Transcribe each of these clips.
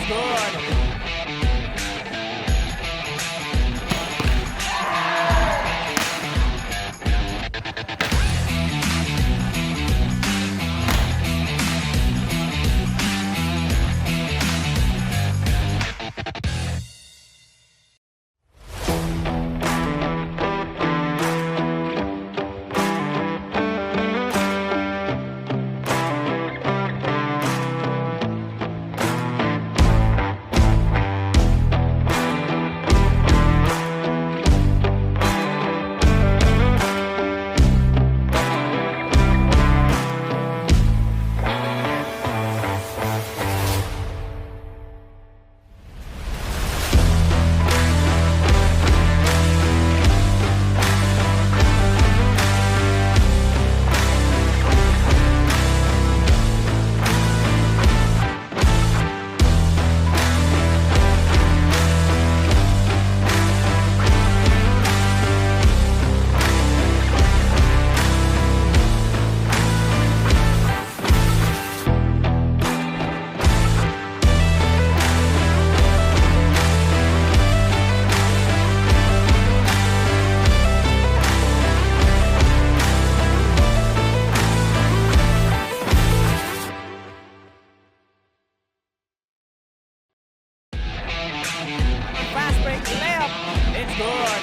good. Fast break layup. It's good.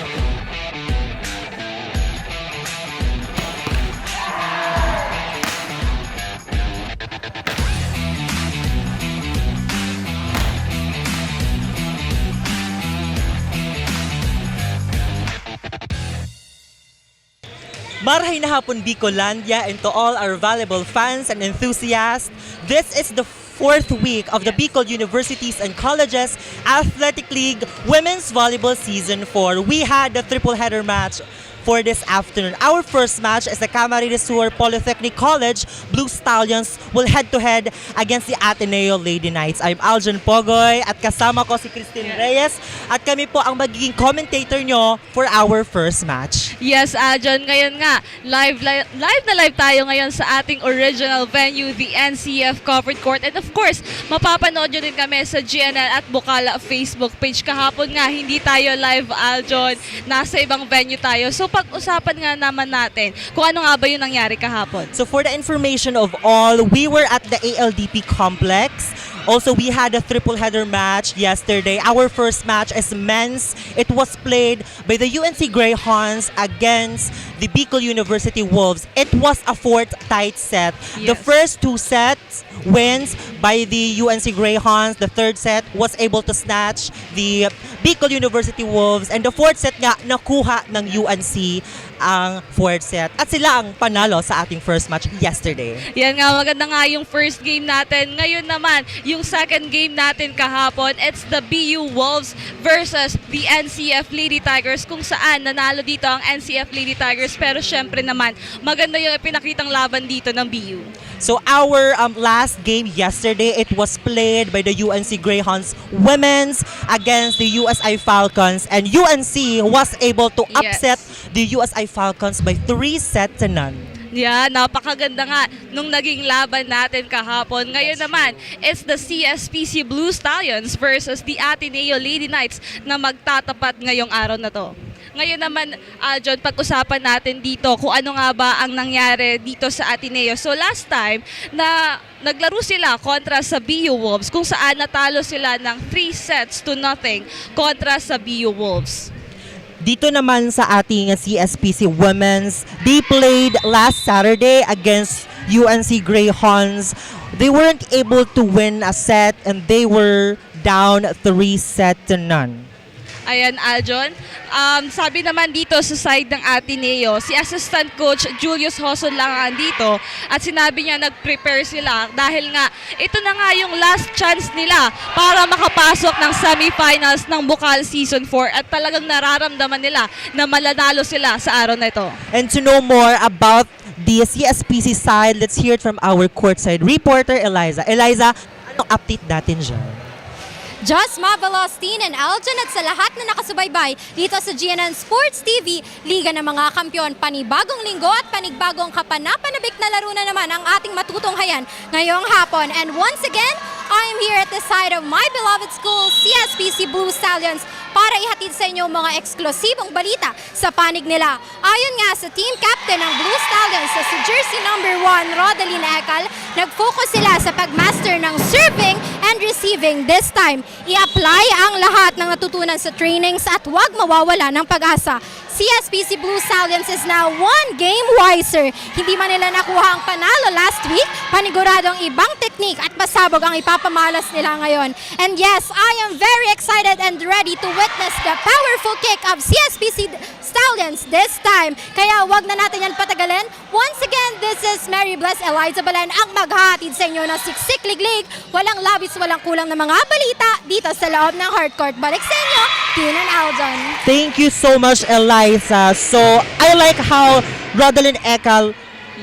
Marahay na hapon Bicolandia, and to all our volleyball fans and enthusiasts, this is the fourth week of the Bicol Universities and Colleges Athletic League Women's Volleyball Season 4. We had the triple header match for this afternoon. Our first match is the CAMARINES Polytechnic College Blue Stallions will head-to-head against the ATENEO Lady Knights. I'm Aljon Pogoy at kasama ko si Christine Reyes at kami po ang magiging commentator nyo for our first match. Yes, Aljon, ngayon nga, live na live tayo ngayon sa ating original venue, the NCF Covered Court. And of course, mapapanood nyo din kami sa GNL at Bucal Facebook page. Kahapon nga, hindi tayo live, Aljon. Nasa ibang venue tayo. So pag-usapan nga naman natin kung ano nga ba yung nangyari kahapon. So for the information of all, we were at the ALDP complex. Also, we had a triple header match yesterday. Our first match is men's. It was played by the UNC Greyhounds against the Bicol University Wolves. It was a fourth tight set. Yes. The first two sets wins by the UNC Greyhounds. The third set was able to snatch the Bicol University Wolves. And the fourth set nga, nakuha ng UNC ang fourth set. At sila ang panalo sa ating first match yesterday. Yan nga, maganda nga yung first game natin. Ngayon naman, yung second game natin kahapon, it's the BU Wolves versus the NCF Lady Tigers, kung saan nanalo dito ang NCF Lady Tigers. Pero syempre naman, maganda yung pinakitang laban dito ng BU. So our last game yesterday, it was played by the UNC Greyhounds Women's against the USI Falcons, and UNC was able to upset the USI Falcons by 3-0. Yeah, napakaganda nga nung naging laban natin kahapon. Ngayon naman, it's the CSPC Blue Stallions versus the Ateneo Lady Knights na magtatapat ngayong araw na to. Ngayon naman, John, pag-usapan natin dito kung ano nga ba ang nangyari dito sa Ateneo. So last time, na naglaro sila kontra sa BU Wolves, kung saan natalo sila ng 3-0 kontra sa BU Wolves. Dito naman sa ating CSPC Women's, they played last Saturday against UNC Greyhounds. They weren't able to win a set and they were down 3-0. Ayan, Aljon. Sabi naman dito sa side ng Ateneo, si Assistant Coach Julius Hoson lang andito at sinabi niya nag-prepare sila dahil nga ito na nga yung last chance nila para makapasok ng semifinals ng Bucal Season 4 at talagang nararamdaman nila na malanalo sila sa araw na ito. And to know more about the CSPC side, let's hear it from our courtside reporter, Eliza. Eliza, anong update natin dyan? Josma Velostin and Aljon at sa lahat na nakasubaybay dito sa GNN Sports TV, Liga ng mga Kampiyon, panibagong linggo at panibagong kapanapanabik na laro na naman ang ating matutunghayan ngayong hapon. And once again, I'm I'm here at the side of my beloved school, CSPC Blue Stallions, para ihatid sa inyo mga eksklusibong balita sa panig nila. Ayon nga sa team captain ng Blue Stallions sa si jersey number 1, Rodeline Ekal, nag-focus sila sa pagmaster ng serving and receiving. This time, i-apply ang lahat ng natutunan sa trainings at huwag mawawala ng pag-asa. CSPC Blue Stallions is now one game wiser. Hindi man nila nakuha ang panalo last week, paniguradong ibang teknik at pasabog ang ipapamalas nila ngayon. And yes, I am very excited and ready to witness the powerful kick of CSPC Stallions this time. Kaya wag na natin yan patagalin. Once again, this is Mary Bless Eliza Balen ang maghahatid sa inyo ng Siksik Liglig. Walang labis, walang kulang na mga balita dito sa loob ng hardcourt. Balik sa inyo, Tin and Aljon. Thank you so much, Eliza. So, I like how Rodeline Ekal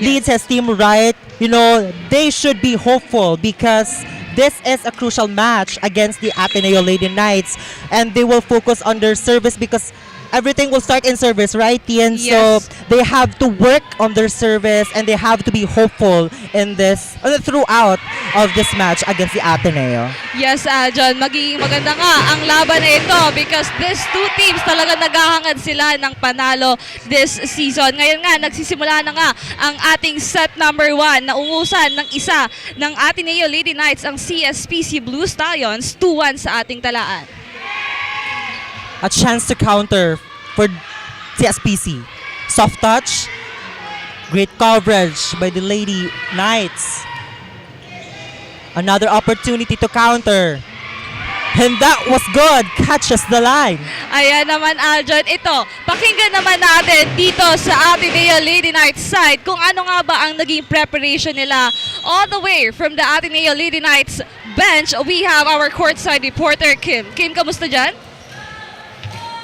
leads his team right. You know, they should be hopeful because this is a crucial match against the Ateneo Lady Knights. And they will focus on their service because everything will start in service, right, Tian? Yes. So, they have to work on their service and they have to be hopeful in this, throughout of this match against the Ateneo. Yes, John, magiging maganda nga ang laban na ito because these two teams talaga naghahangad sila ng panalo this season. Ngayon nga, nagsisimula na nga ang ating set number 1 na umusan ng isa ng Ateneo Lady Knights, ang CSPC Blue Stallions, 2-1 sa ating talaan. A chance to counter for CSPC. Soft touch. Great coverage by the Lady Knights. Another opportunity to counter. And that was good. Catches the line. Ayan naman, Aljon. Ito, pakinggan naman natin dito sa Ateneo Lady Knights side kung ano nga ba ang naging preparation nila all the way from the Ateneo Lady Knights bench. We have our courtside reporter, Kim. Kim, kamusta dyan?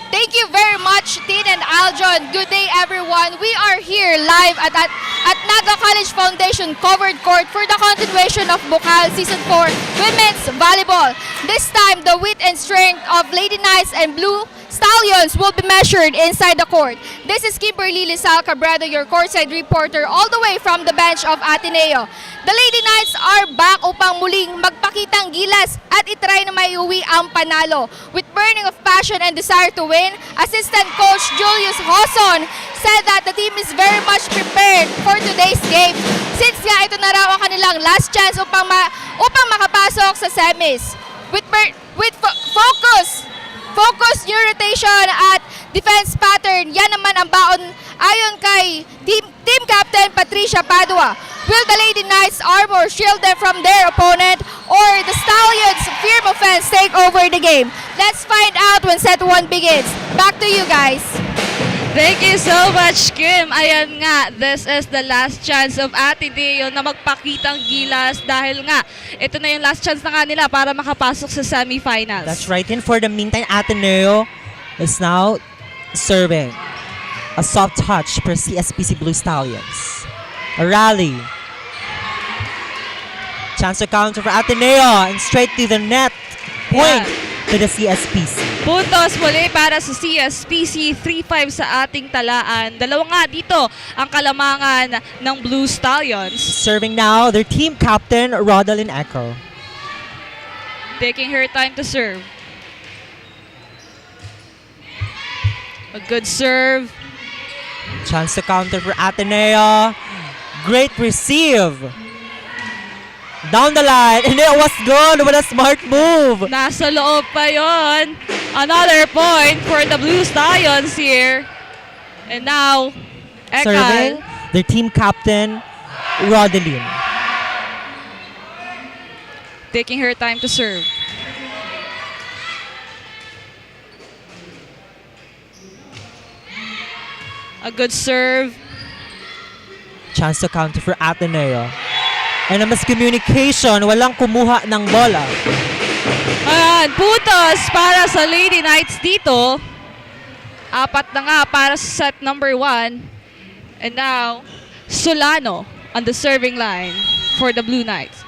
Thank you very much, Tin and Aljon. Good day, everyone. We are here live at NAGA College Foundation covered court for the continuation of Bucal Season 4 Women's Volleyball. This time, the width and strength of Lady Knights and Blue Stallions will be measured inside the court. This is Kimberly Lizal Cabrera, your courtside reporter, all the way from the bench of Ateneo. The Lady Knights are back upang muling magpakitang gilas at itry na maiuwi ang panalo. With burning of passion and desire to win, assistant coach Julius Hoson said that the team is very much prepared for today's game. Since nga ito na raw ang kanilang last chance upang makapasok sa semis. With focus, new rotation at defense pattern, yan naman ang baon ayon kay team captain Patricia Padua. Will the Lady Knights armor shield them from their opponent or the Stallions' firm offense take over the game? Let's find out when set 1 begins. Back to you guys. Thank you so much, Kim. Ayan nga, this is the last chance of Ateneo na magpakitang gilas dahil nga, ito na yung last chance na nga nila para makapasok sa semifinals. That's right. And for the meantime, Ateneo is now serving. A soft touch for CSPC Blue Stallions. A rally. Chance to counter for Ateneo and straight to the net. Point to the CSPC. Puntos muli para sa CSPC, 3-5 sa ating talaan. Dalawa nga dito ang kalamangan ng Blue Stallions. Serving now their team captain, Rodeline Ekal. Taking her time to serve. A good serve. Chance to counter for Ateneo. Great receive. Down the line, and it was good. What a smart move. Nasa loob pa yon. Another point for the Blue Stallions here. And now, Serving Ekal. their team captain, Rodeline. Taking her time to serve. A good serve. Chance to counter for Ateneo. And a miscommunication, walang kumuha ng bola. Ayan, puntos para sa Lady Knights dito. 4 na nga para sa set number 1. And now, Solano on the serving line for the Blue Knights.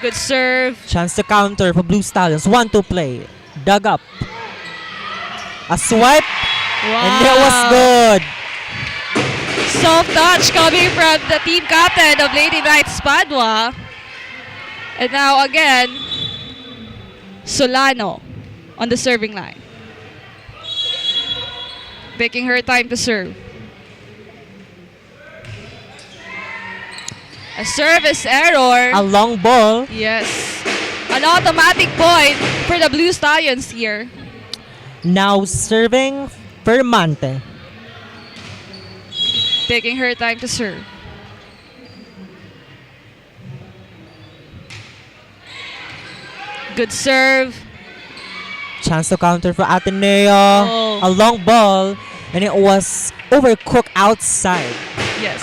Good serve. Chance to counter for Blue Stallions. 1-2 play. Dug up. A swipe. Wow. And it was good. soft touch coming from the team captain of Lady Knights Padua. And now again, Solano on the serving line. Taking her time to serve. A service error. A long ball. Yes. An automatic point for the Blue Stallions here. Now serving Fermante. Taking her time to serve. Good serve. Chance to counter for Ateneo. Oh. A long ball, and it was overcooked outside. Yes.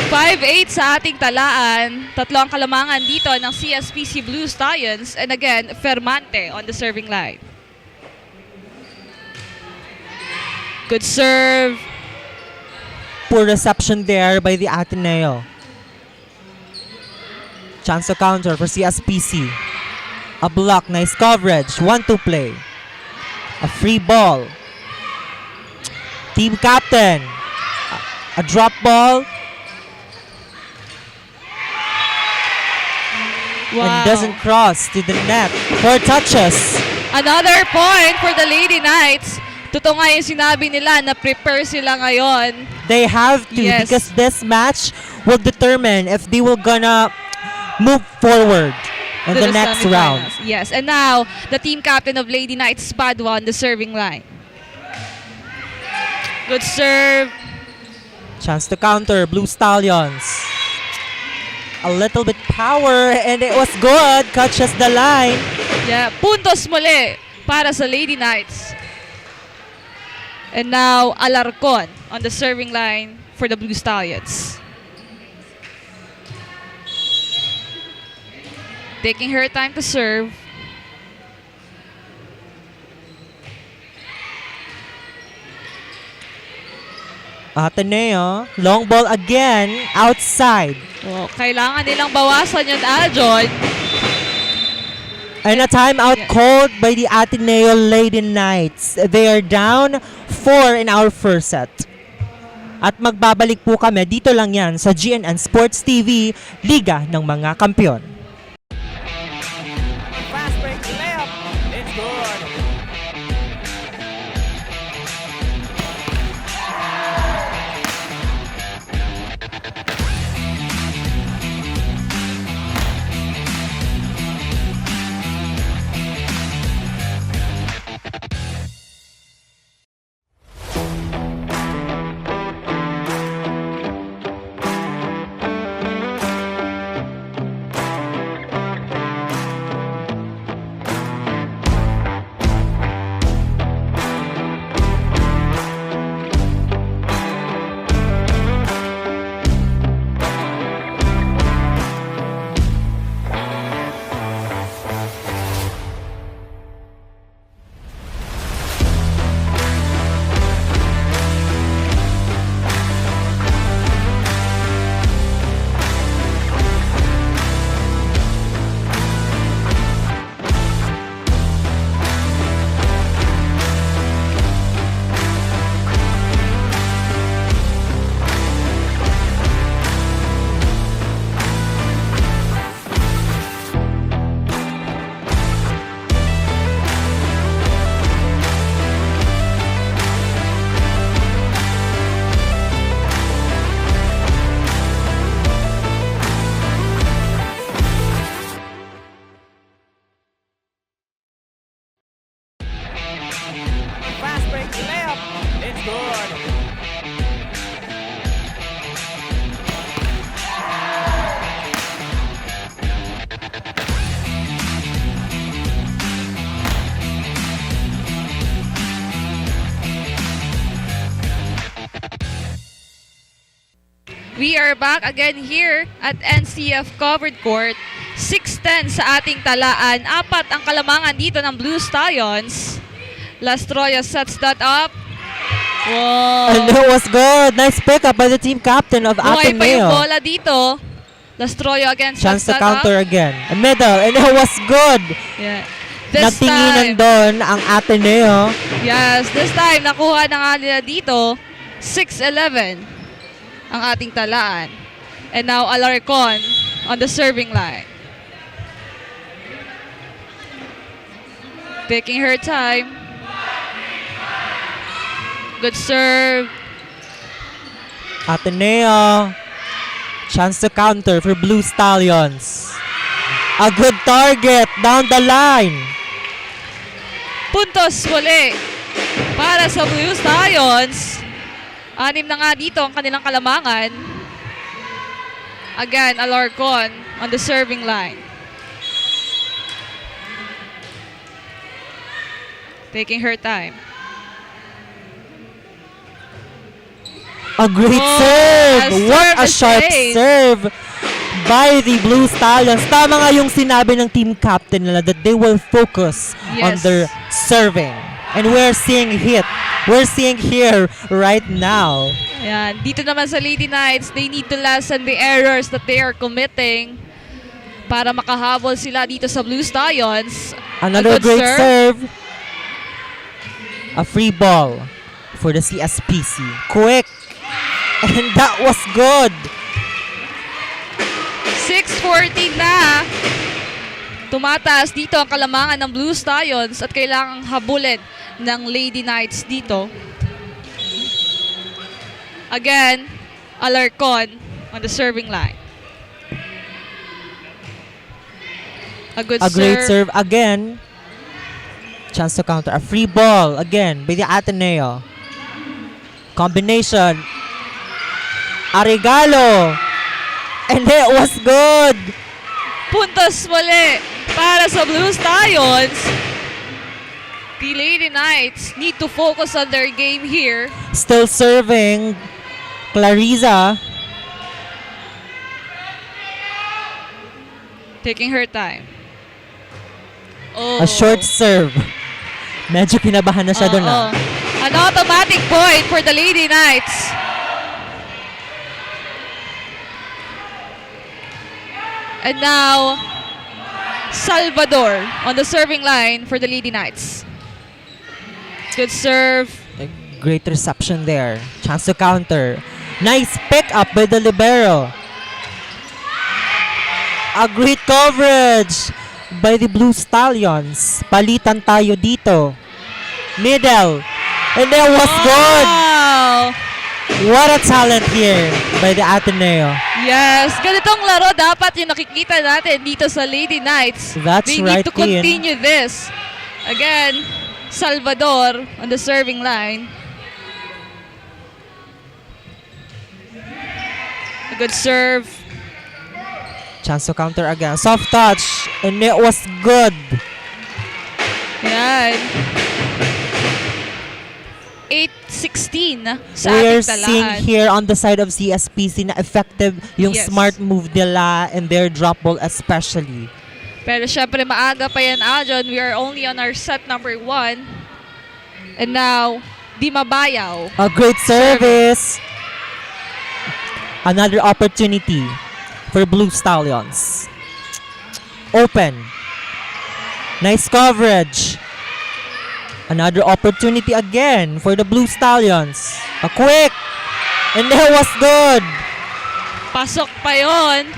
5-8 sa ating talaan. Tatlo ang kalamangan dito ng CSPC Blue Stallions. And again, Fermante on the serving line. Good serve. Poor reception there by the Ateneo. Chance to counter for CSPC. A block, nice coverage. 1-2 play. A free ball. Team captain. A drop ball. Wow. And doesn't cross to the net. 4 touches. Another point for the Lady Knights. Totoo nga yung sinabi nila na prepare sila ngayon. They have to, Yes. because this match will determine if they will gonna move forward in to the next round. semifinals. Yes, and now the team captain of Lady Knights Padua on the serving line. Good serve. Chance to counter, Blue Stallions. A little bit power, and it was good. Catches the line. Yeah, puntos muli para sa Lady Knights. And now Alarcon on the serving line for the Blue Stallions. Taking her time to serve. Ateneo, long ball again, outside. Oh, kailangan nilang bawasan yun, Aljon. And a timeout Yeah. called by the Ateneo Lady Knights. They are down 4 in our first set. At magbabalik po kami dito lang yan sa GNN Sports TV, Liga ng mga Kampiyon. Fast break left. It's good. Fast break left. It's good. We are back again here at NCF Covered Court. 6-10 sa ating talaan. 4 ang kalamangan dito ng Blue Stallions. Lastroya sets that up. Wow. And it was good. Nice pickup by the team captain of Buhay pa yung Ateneo. bola dito. Lastroya again Chance sets to that counter up. again. A middle, and it was good. Yeah. This Nagtinginan time, doon ang Ateneo. yes, this time nakuha na nga nila dito 6-11 ang ating talaan. And now Alarcon on the serving line. Taking her time. Good serve. Ateneo. Chance to counter for Blue Stallions. A good target down the line. Puntos muli para sa Blue Stallions. 6 na nga dito ang kanilang kalamangan. Again, Alarcon on the serving line. Taking her time. A great serve! What a sharp serve by the Blue Stallions. Tama nga yung sinabi ng team captain nila that they will focus on Yes. their serving. And we're seeing hit. We're seeing here right now. Ayan. Dito naman sa Lady Knights, they need to lessen the errors that they are committing para makahabol sila dito sa Blue Stallions. Another A good great serve. A free ball for the CSPC. Quick. And that was good. 6:40 na. Tumataas dito ang kalamangan ng Blue Stallions at kailangang habulin ng Lady Knights dito. Again, Alarcon on the serving line. A good A great serve again. Chance to counter. A free ball again by the Ateneo. Combination. A regalo. And it was good. Puntos muli para sa Blue Stallions. The Lady Knights need to focus on their game here. Still serving. Clariza. Taking her time. Oh. A short serve. Medyo kinabahan na siya doon. Oo. An automatic point for the Lady Knights. And now, Salvador on the serving line for the Lady Knights. Good serve. A great reception there. Chance to counter. Nice pick up by the libero. A great coverage by the Blue Stallions. Palitan tayo dito. Middle. And that was good. Wow! What a talent here by the Ateneo. Yes, ganitong laro dapat yung nakikita natin dito sa Lady Knights. That's They right, need to Ian. continue this. Again, Salvador on the serving line. A good serve. Chance to counter again. Soft touch. And it was good. Yan. 8-16 sa We're ating seeing talaan. here on the side of CSPC na effective yung Yes. smart move nila and their drop ball especially. Pero syempre maaga pa yan, Aljon. We are only on our set number 1. And now, Di Mabayaw. A great service. Another opportunity for Blue Stallions. Open. Nice coverage. Another opportunity again for the Blue Stallions. A quick. And that was good. Pasok pa yon.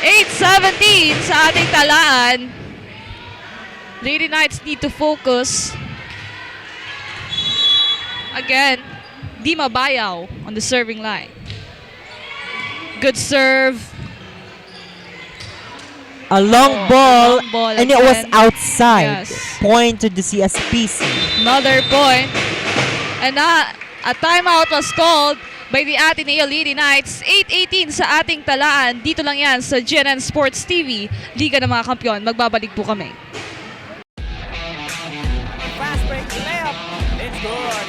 8-17 sa ating talaan. Lady Knights need to focus. Again, Di Mabayaw on the serving line. Good serve. A long Oh, ball. long ball And it was again. outside. Yes. Point to the CSPC. Another point. And a timeout was called by the Ateneo Lady Knights. 8-18 sa ating talaan. Dito lang yan sa GNN Sports TV. Liga ng mga Kampiyon. Magbabalik po kami. Fast break left. It's good.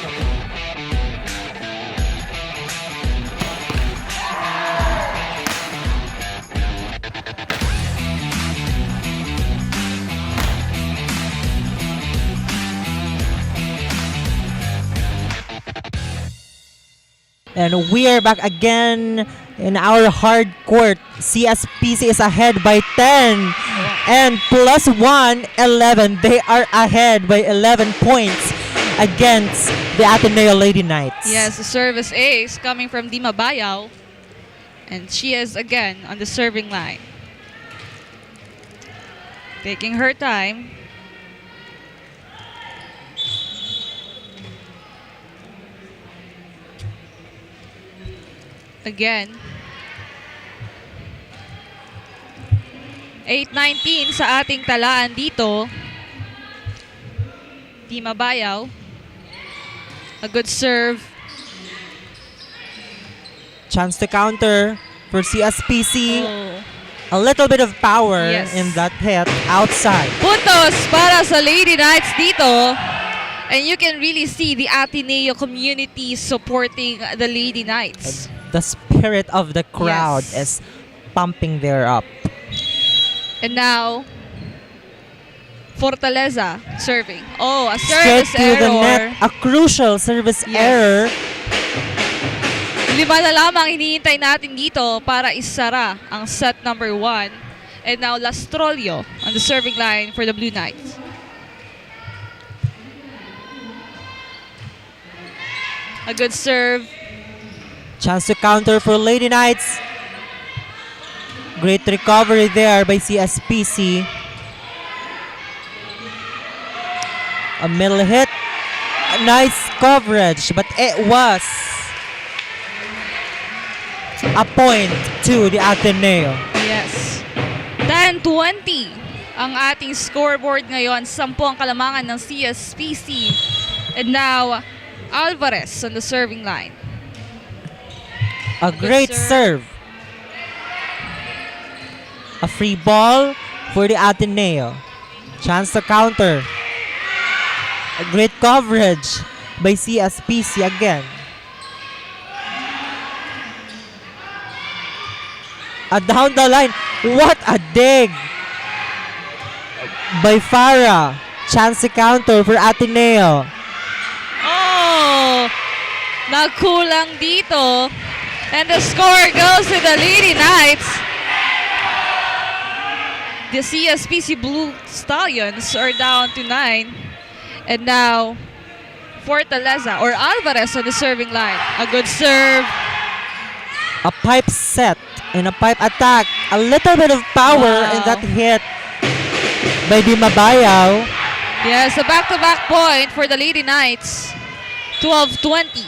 good. And we are back again in our hard court. CSPC is ahead by 10. And plus 1, 11. They are ahead by 11 points against the Ateneo Lady Knights. Yes, the service ace coming from Dima Bayaw. And she is again on the serving line. Taking her time. Again. 8-19 sa ating talaan dito. Dima Bayaw. A good serve. Chance to counter for CSPC. Oh. A little bit of power Yes. in that hit outside. Puntos para sa Lady Knights dito. And you can really see the Ateneo community supporting the Lady Knights. The spirit of the crowd Yes. is pumping there up. And now, Fortaleza serving. Oh, a Straight service to the net. error. A crucial service Yes. error. 5 na lamang hinihintay natin dito para isara ang set number 1. And now, Lastrolio on the serving line for the Blue Knights. A good serve. Chance to counter for Lady Knights. Great recovery there by CSPC. A middle hit. A nice coverage, but it was a point to the Ateneo. Yes. 10-20 ang ating scoreboard ngayon. 10 ang kalamangan ng CSPC. And now, Alvarez on the serving line. A great serve. A free ball for the Ateneo. Chance to counter. A great coverage by CSPC again. Down the line. What a dig by Farah. Chance to counter for Ateneo. Oh! Nagkulang dito. And the score goes to the Lady Knights. The CSPC Blue Stallions are down to 9. And now, Fortaleza or Alvarez on the serving line. A good serve. A pipe set and a pipe attack. A little bit of power in that hit by Dima Bayaw. Yes, a back-to-back point for the Lady Knights. 12-20.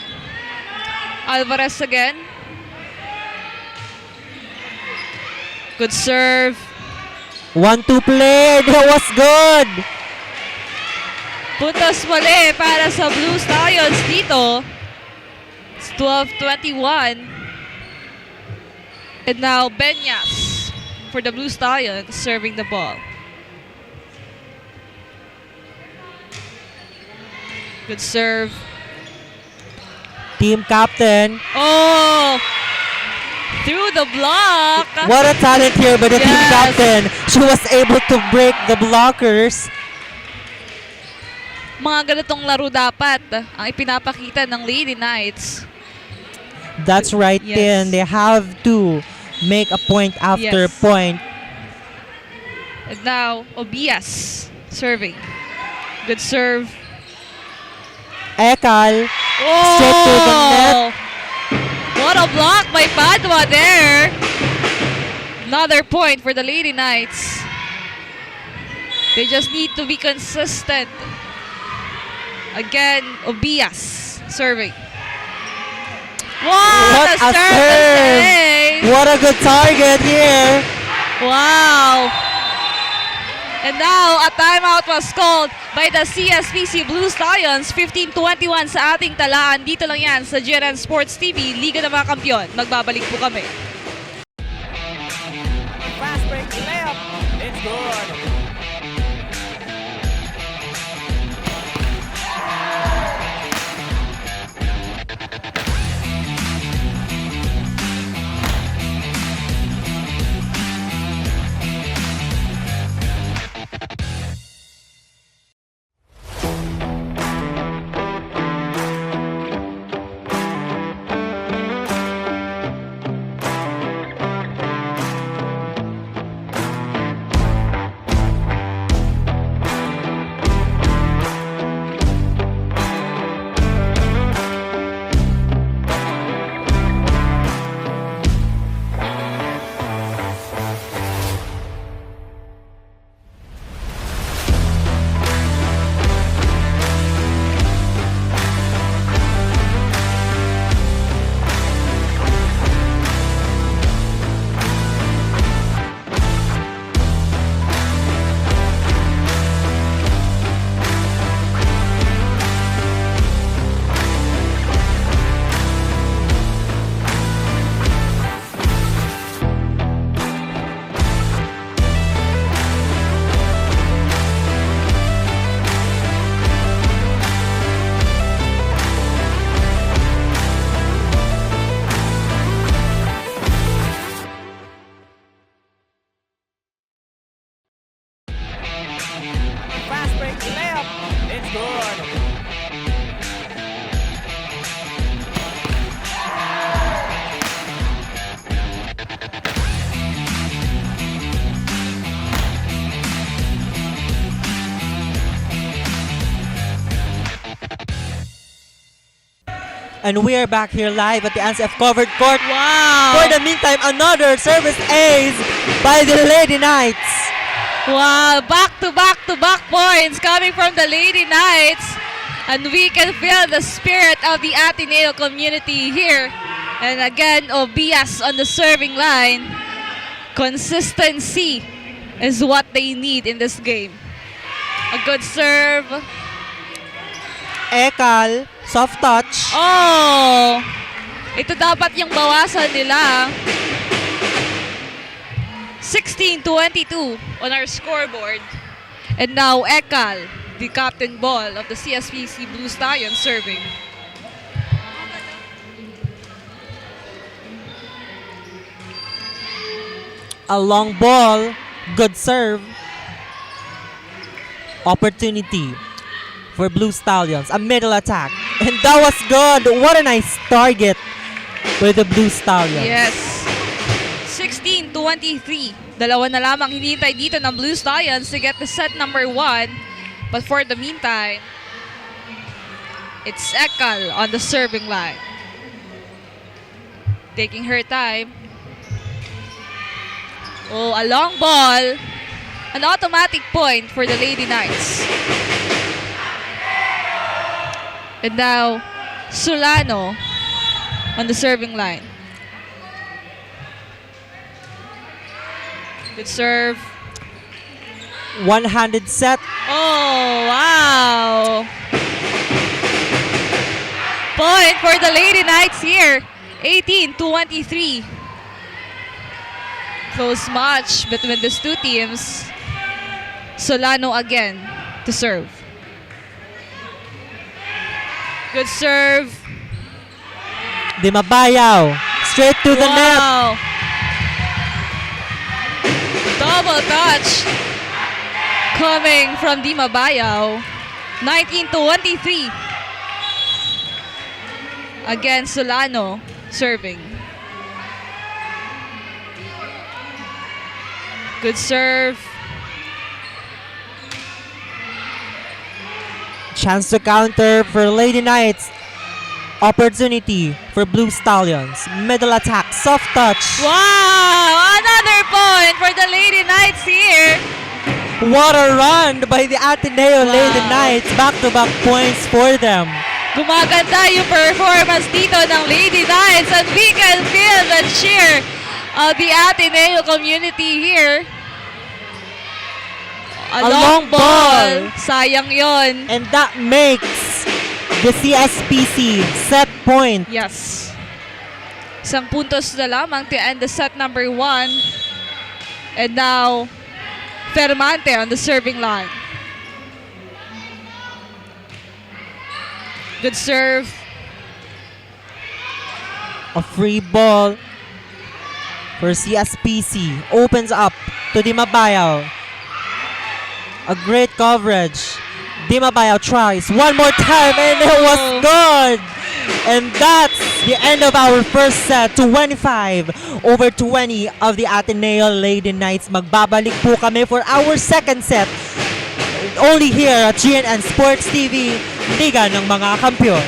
Alvarez again. Good serve. 1-2 play. That was good. Puntos muli para sa Blue Stallions dito. It's 12-21. And now, Benyas for the Blue Stallions serving the ball. Good serve. Team captain. Oh! Through the block. What a talent here by the team Yes. captain. She was able to break the blockers. Mga ganitong laro dapat ang ipinapakita ng Lady Knights. That's right, Yes. Tin. They have to make a point after Yes. point. And now, Obias serving. Good serve. Ekal. Oh! Straight to the net. What a block by Padua there. Another point for the Lady Knights. They just need to be consistent. Again, Obias serving. Wow! What the a serve! serve. and save. What a good target here. Wow! And now, a timeout was called by the CSPC Blue Stallions. 15-21 sa ating talaan. Dito lang yan sa GNN Sports TV, Liga ng mga Kampiyon. Magbabalik po kami. Fast break layup. It's good. And we are back here live at the NCF covered court. Wow! For the meantime, another service ace by the Lady Knights. Wow, back-to-back points coming from the Lady Knights. And we can feel the spirit of the Ateneo community here. And again, Obias on the serving line. Consistency is what they need in this game. A good serve. Ekal, soft touch. Oh! Ito dapat yung bawasan nila. 16-22 on our scoreboard. And now Ekal, the captain ball of the CSPC Blue Stallions, serving. A long ball, good serve. Opportunity for Blue Stallions, a middle attack. And that was good. What a nice target with the Blue Stallions. Yes. 16-23. Dalawa na lamang hinihintay dito ng Blue Stallions to get the set number 1. But for the meantime, it's Ekal on the serving line. Taking her time. Oh, a long ball. An automatic point for the Lady Knights. And now, Solano on the serving line. Good serve. One-handed set. Oh, wow. Point for the Lady Knights here. 18-23. Close match between these two teams. Solano again to serve. Good serve. Di Mabayaw. Straight to the net. Wow. Double touch coming from Di Mabayaw. 19-23. Again, Solano serving. Good serve. Chance to counter for Lady Knights. Opportunity for Blue Stallions. Middle attack, soft touch. Wow! Another point for the Lady Knights here. What a run by the Ateneo Wow. Lady Knights. Back-to-back points for them. Gumaganda yung performance dito ng Lady Knights and we can feel the cheer of the Ateneo community here. A long ball. Sayang yon. And that makes the CSPC set point. Yes. Isang puntos na lamang to end the set number 1. And now, Fermante on the serving line. Good serve. A free ball for CSPC. Opens up to Di Mabayaw. A great coverage. Di Mabayaw tries one more time and it was good. And that's the end of our first set. 25-20 of the Ateneo Lady Knights. Magbabalik po kami for our second set. Only here at GNN Sports TV, Liga ng mga Kampiyon.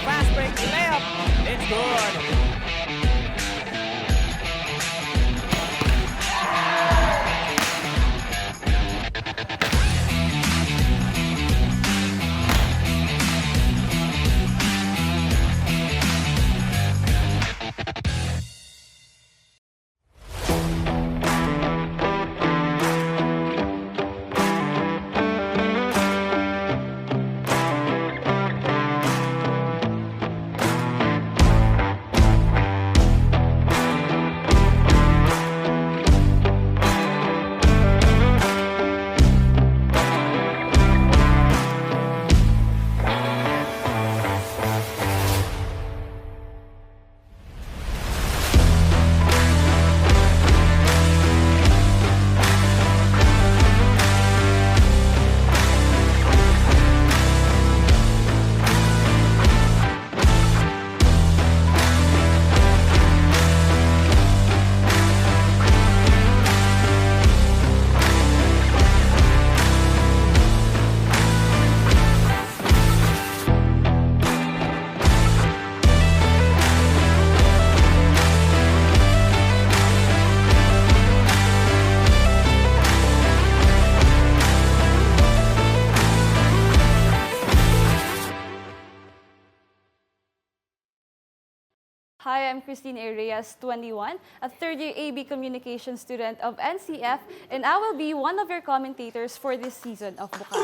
Fast break layup. It's good. Hi, I'm Christine Arias, 21, a third-year AB Communication student of NCF, and I will be one of your commentators for this season of Bucal.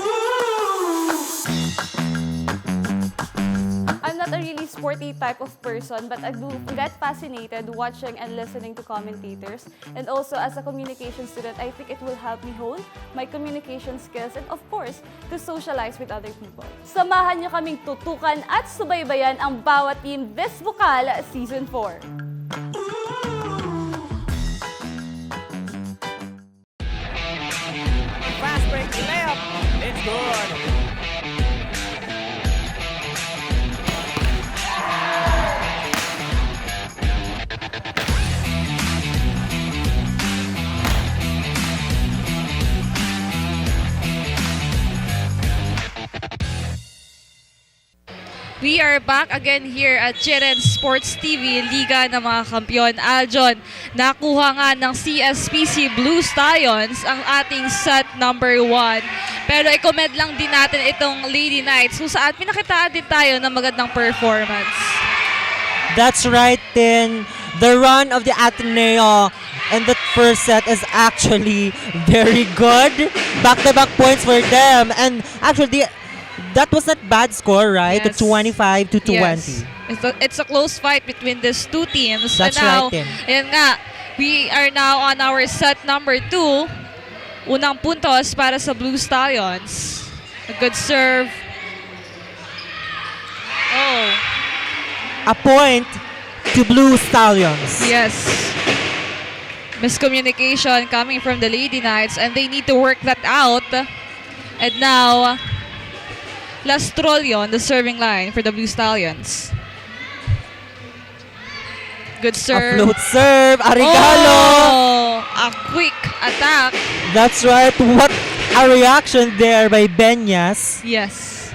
I'm not a really sporty type of person, but I do get fascinated watching and listening to commentators. And also, as a communication student, I think it will help me hone my communication skills and, of course, to socialize with other people. Samahan niyo kaming tutukan at subaybayan ang bawat team this Bucal Season 4. Fast break layup. It's good. We are back again here at Chiren Sports TV, Liga ng mga Kampiyon. Aljon, nakuha nga ng CSPC Blue Stallions ang ating set number 1. Pero i-comment lang din natin itong Lady Knights kung saan pinakitaan din tayo ng magandang performance. That's right, Tin. The run of the Ateneo in the first set is actually very good. Back-to-back points for them. And actually, that was not bad score, right? Yes. It's 25 to 20. Yes. It's a close fight between these two teams. That's and now, right, Tim. Ayan nga, we are now on our set number 2. Unang puntos para sa Blue Stallions. A good serve. Oh. A point to Blue Stallions. Yes. Miscommunication coming from the Lady Knights, and they need to work that out. And now, Lastrolio on the serving line for the Blue Stallions. Good serve. A float serve. A regalo. Oh, a quick attack. That's right. What a reaction there by Benyas. Yes.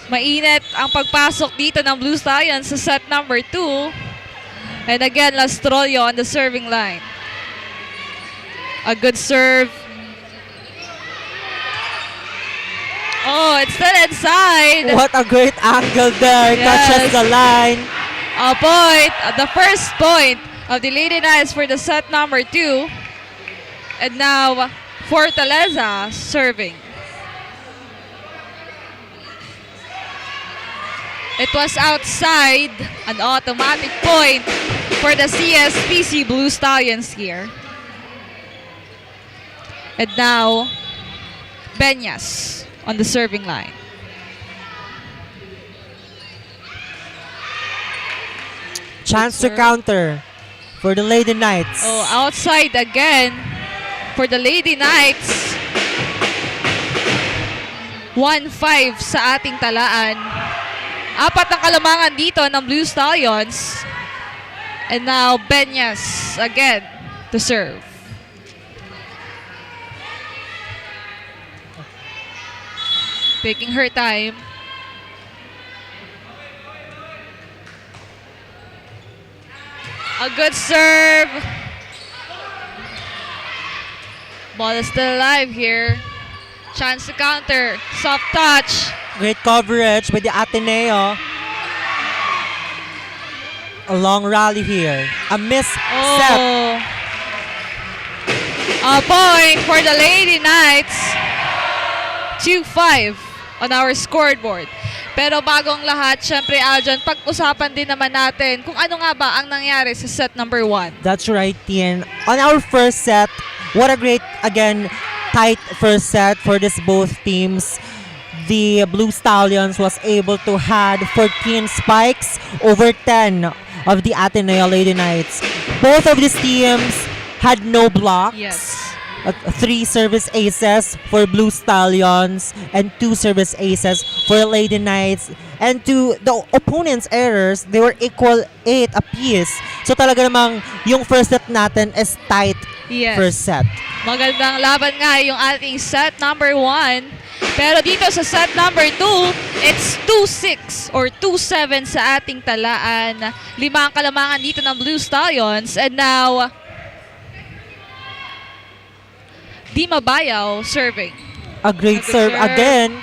Mainit ang pagpasok dito ng Blue Stallions sa set number 2. And again, Lastrolio on the serving line. A good serve. Oh, it's still inside. What a great angle there. Yes. Touches the line. A point, the first point of the Lady Knights for the set number 2. And now, Fortaleza serving. It was outside, an automatic point for the CSPC Blue Stallions here. And now, Benyas on the serving line. Chance to counter for the Lady Knights. Oh, outside again for the Lady Knights. 1-5 sa ating talaan. 4 ang kalamangan dito ng Blue Stallions. And now, Benyas again to serve. Taking her time. A good serve. Ball is still alive here. Chance to counter. Soft touch. Great coverage by the Ateneo. A long rally here. A miss set. Oh. A point for the Lady Knights. 2-5 on our scoreboard. Pero bagong lahat, syempre Aljon, pag-usapan din naman natin kung ano nga ba ang nangyari sa set number 1. That's right, Tien. On our first set, what a great, again, tight first set for this both teams. The Blue Stallions was able to had 14 spikes over 10 of the Ateneo Lady Knights. Both of these teams had no blocks. Yes. 3 service aces for Blue Stallions and 2 service aces for Lady Knights. And to the opponent's errors, they were equal 8 apiece. So talaga namang yung first set natin is tight. Yes. First set. Magandang laban nga yung ating set number 1. Pero dito sa set number 2, it's 2-6 or 2-7 sa ating talaan. 5 ang kalamangan dito ng Blue Stallions. And now, Dima Bayaw serving. A great A good serve serve. again.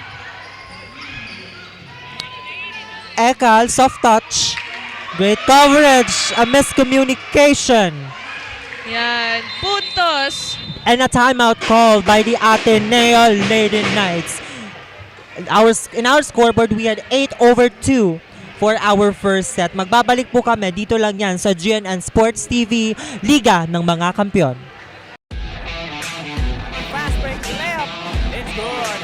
Ekal, soft touch. Great coverage, a miscommunication, Yan, puntos. and a timeout call by the Ateneo Lady Knights. In our scoreboard, we had 8/2 for our first set. Magbabalik po kami dito lang yan sa GNN Sports TV, Liga ng mga Kampiyon. Fast break layup. It's good.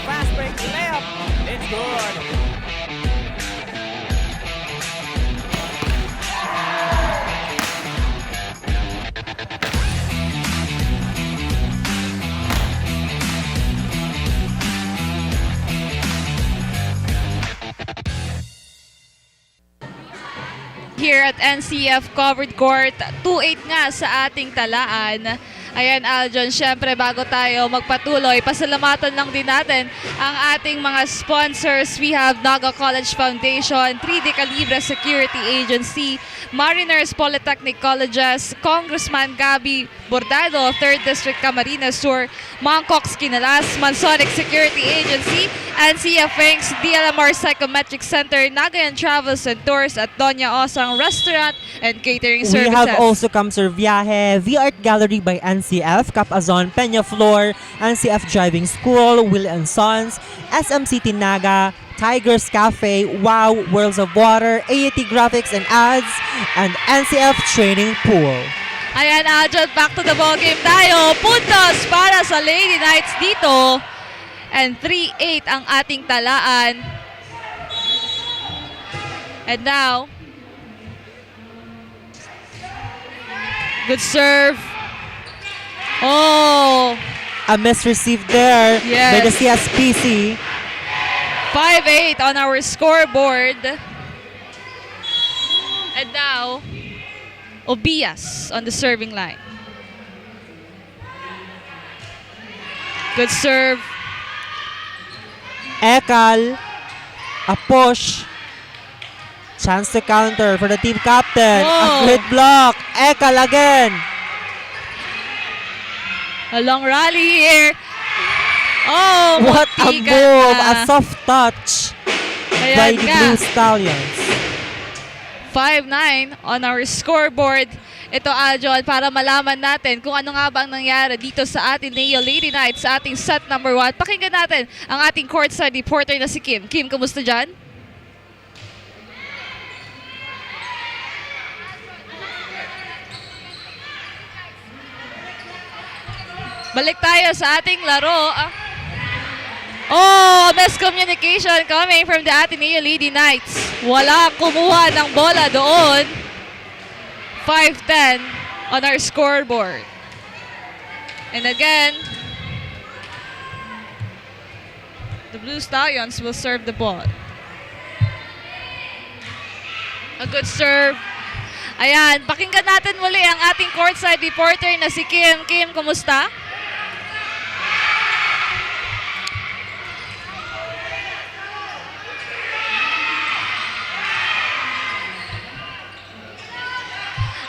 Fast break layup. It's good. Here at NCF Covered Court, 2-8 nga sa ating talaan. Ayan, Aljon, syempre bago tayo magpatuloy, pasalamatan lang din natin ang ating mga sponsors. We have NAGA College Foundation, 3D Calibre Security Agency, Mariners Polytechnic Colleges, Congressman Gabby Bordado, 3rd District Camarines Sur, Mangcox Kinalas, Mansonic Security Agency, NCF Franks, DLMR Psychometric Center, NAGA and Travels and Tours at Doña Osang Restaurant and Catering Services. We have also Kamsur Viaje, V-Art Gallery by NCF, Capazon, Peñaflor, NCF Driving School, Will & Sons, SM City NAGA, Tigers Cafe, Wow, Worlds of Water, AAT Graphics and Ads, and NCF Training Pool. Ayan, Aljon, back to the ball game tayo. Puntos para sa Lady Knights dito. And 3-8 ang ating talaan. And now, good serve. Oh, A miss received there by the Yes. CSPC. 5-8 on our scoreboard. And now, Obias on the serving line. Good serve. Ekal, a push. Chance to counter for the team captain. A Whoa. great block. Ekal again. A long rally here. Oh, What a muntikan move. na. A soft touch Ayan by the nga. Blue Stallions. 5-9 on our scoreboard. Ito, Aljon, para malaman natin kung ano nga ba ang nangyari dito sa Ateneo Lady Knights sa ating set number 1. Pakinggan natin ang ating courtside reporter na si Kim. Kim, kamusta dyan? Balik tayo sa ating laro. Oh, miscommunication coming from the Ateneo Lady Knights. Wala kumuha ng bola doon. 5-10 on our scoreboard. And again, the Blue Stallions will serve the ball. A good serve. Ayan, pakinggan natin muli ang ating courtside reporter na si Kim. Kim, kumusta?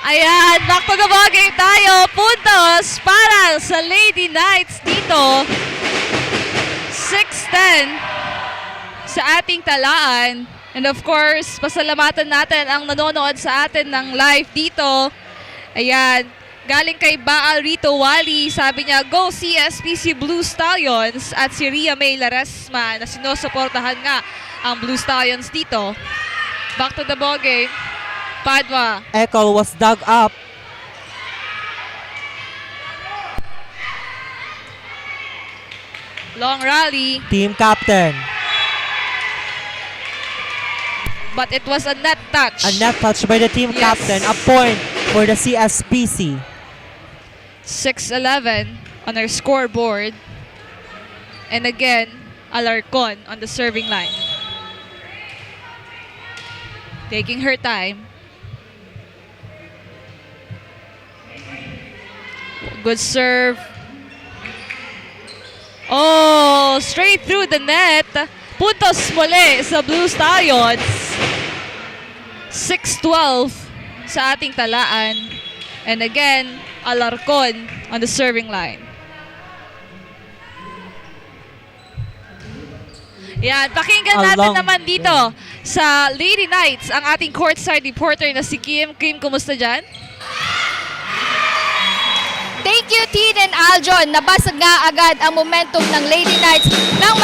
Ayan, back to the ball game tayo. Puntos para sa Lady Knights dito. 6-10 sa ating talaan. And of course, pasalamatan natin ang nanonood sa atin ng live dito. Ayan, galing kay Baal Rito Wally, sabi niya, go CSPC Blue Stallions. At si Ria May Laresma na sinusuportahan nga ang Blue Stallions dito. Back to the ball game. Padua. Echo was dug up. Long rally. Team captain. But it was a net touch. A net touch by the team Yes. captain. A point for the CSPC. 6-11 on our scoreboard. And again, Alarcon on the serving line. Taking her time. Good serve. Oh, straight through the net. Puntos muli sa Blue Stallions. 6-12 sa ating talaan. And again, Alarcon on the serving line. Yan, pakinggan natin naman dito sa Lady Knights ang ating courtside reporter na si Kim. Kim, kumusta dyan? Thank you, Tin and Aljon. Nabasag nga agad ang momentum ng Lady Knights nang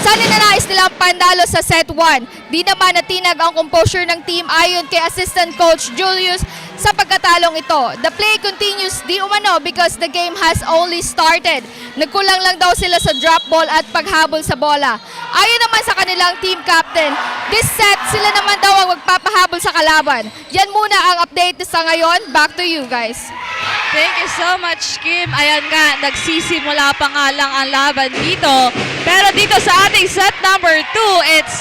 sana nanais nilang pandalo sa set 1. Di naman natinag ang composure ng team ayon kay assistant coach Julius sa pagkatalong ito. The play continues di umano because the game has only started. Nagkulang lang daw sila sa drop ball at paghabol sa bola. Ayon naman sa kanilang team captain, this set sila naman daw ang magpapahabol sa kalaban. Yan muna ang update sa ngayon. Back to you guys. Thank you so much, Kim. Ayan nga, nagsisimula pa nga lang ang laban dito. Pero dito sa ating set number 2, it's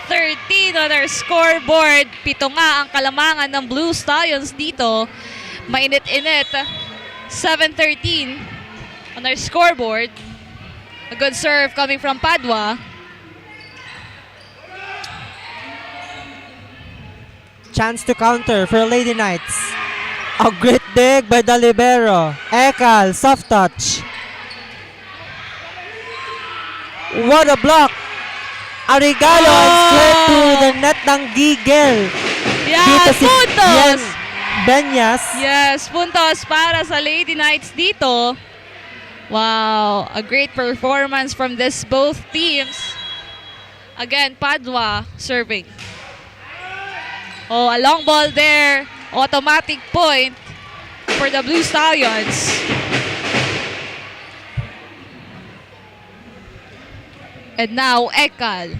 6-13 on our scoreboard. 7 nga ang kalamangan ng Blue Stallions dito. Mainit-init. 7-13 on our scoreboard. A good serve coming from Padua. Chance to counter for Lady Knights. A great dig by the libero. Ekal, soft touch. What a block! A regalo straight to the net ng Gigel. Yan, Dito si puntos! Benyas. Yes, puntos para sa Lady Knights dito. Wow, a great performance from this both teams. Again, Padua serving. Oh, a long ball there. Automatic point for the Blue Stallions. And now, Ekal.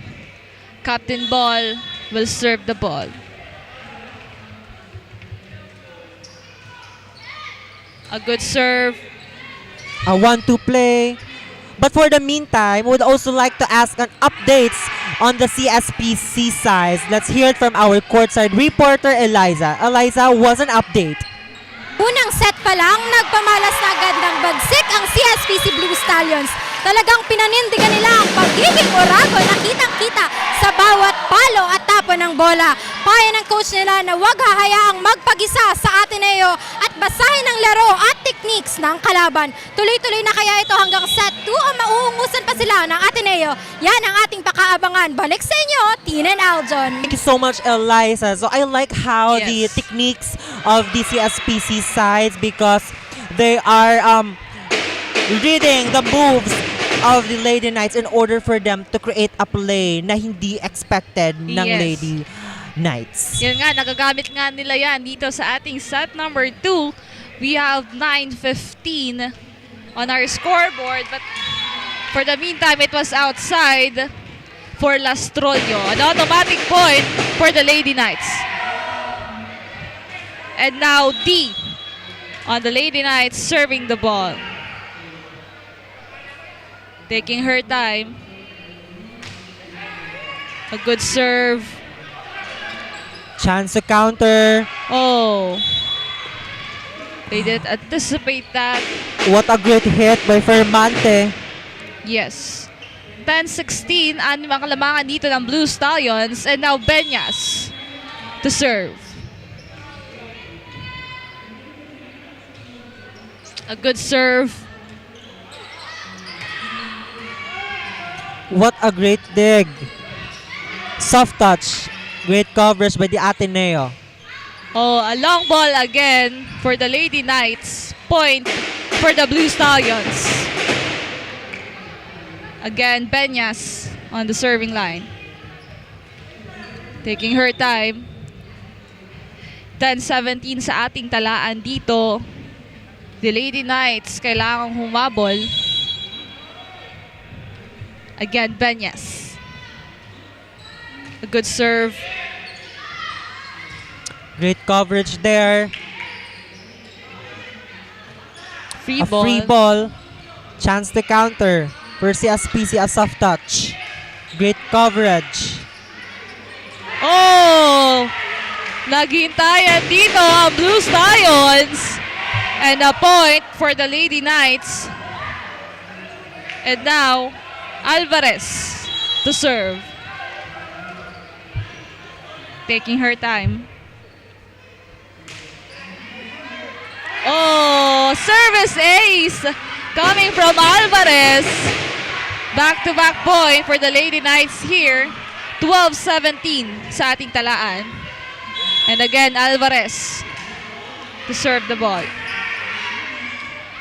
Captain Ball will serve the ball. A good serve. A 1-2 play. But for the meantime, we would also like to ask an updates on the CSPC side. Let's hear it from our courtside reporter, Eliza. Eliza, what's an update? Unang set pa lang, nagpamalas na agad ng bagsik ang CSPC Blue Stallions. Talagang pinanindigan nila ang pagiging orago na kitang-kita sa bawat palo at tapo ng bola. Payo ng coach nila na huwag hahayaang magpag-isa sa Ateneo at basahin ang laro at techniques ng kalaban. Tuloy-tuloy na kaya ito hanggang set 2 o mauungusan pa sila ng Ateneo. Yan ang ating pakaabangan. Balik sa inyo, Tin and Aljon. Thank you so much, Eliza. So I like how the Yes. techniques of the CSPC sides because they are reading the moves of the Lady Knights in order for them to create a play na hindi expected ng Yes. Lady Knights. Yan nga, nagagamit nga nila yan dito sa ating set number 2. We have 9:15 on our scoreboard, but for the meantime, it was outside for Lastroño. An automatic point for the Lady Knights. And now D on the Lady Knights serving the ball. Taking her time. A good serve. Chance to counter. Oh. They didn't anticipate that. What a great hit by Fermante. Yes. 10-16 ang mga kalamangan dito ng Blue Stallions. And now Benyas to serve. A good serve. What a great dig. Soft touch. Great coverage by the Ateneo. Oh, a long ball again for the Lady Knights. Point for the Blue Stallions. Again, Benyas on the serving line. Taking her time. 10-17 sa ating talaan dito. The Lady Knights kailangang humabol. Again, Benyas. A good serve. Great coverage there. Free A ball. free ball. Chance to counter. For CSPC, a soft touch. Great coverage. Oh! Naghintayan dito ang Blue Stallions. And a point for the Lady Knights. And now, Alvarez to serve. Taking her time. Oh, service ace coming from Alvarez. Back-to-back point for the Lady Knights here. 12-17 sa ating talaan. And again, Alvarez to serve the ball.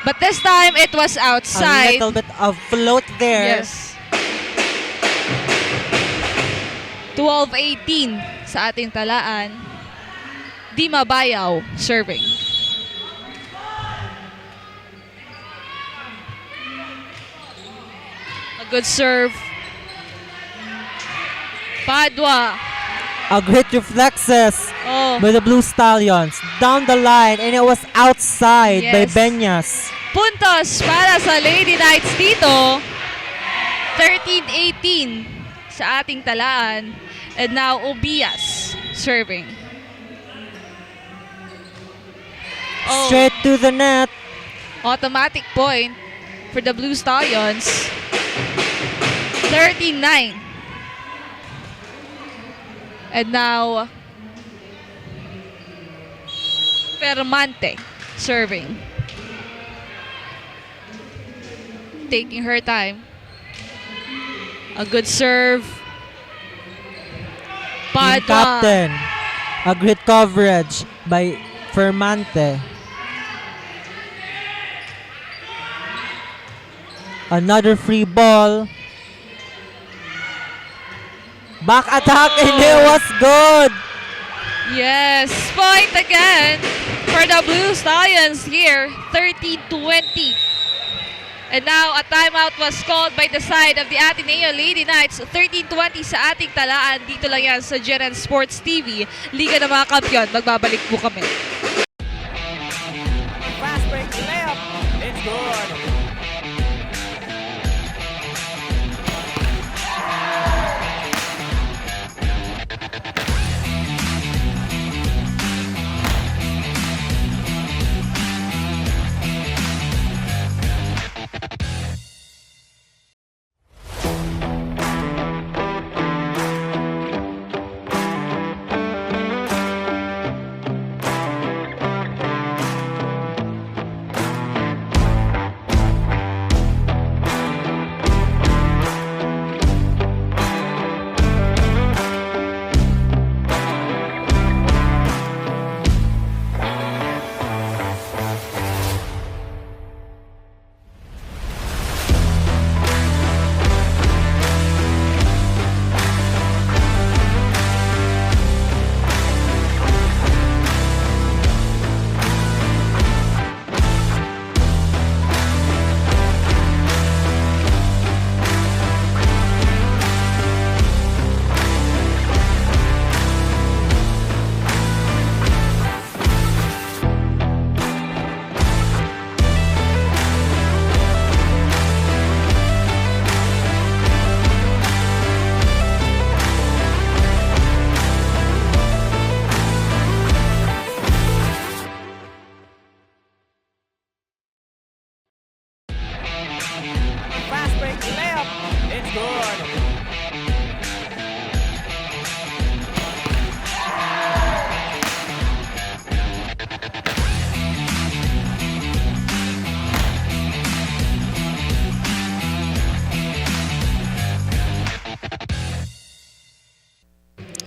But this time, it was outside. A little bit of float there. Yes. 12-18 sa ating talaan. Dima Bayaw serving. A good serve. Padua. A great reflexes Oh, by the Blue Stallions. Down the line, and it was outside by Yes. Benyas. puntos para sa Lady Knights dito. 13-18 sa ating talaan. And now, Obias serving. Oh, Straight to the net. automatic point for the Blue Stallions. 13-9. And now, Fermante serving. Taking her time. A good serve. Team captain. A great coverage by Fermante. Another free ball. Back attack, and it was good. Yes, point again for the Blue Stallions here. 13-20. And now, a timeout was called by the side of the Ateneo Lady Knights. 13-20 sa ating talaan. Dito lang yan sa GYMNASIUM Sports TV. Liga ng mga Kampiyon. Magbabalik po kami. Fast break layup. It's good.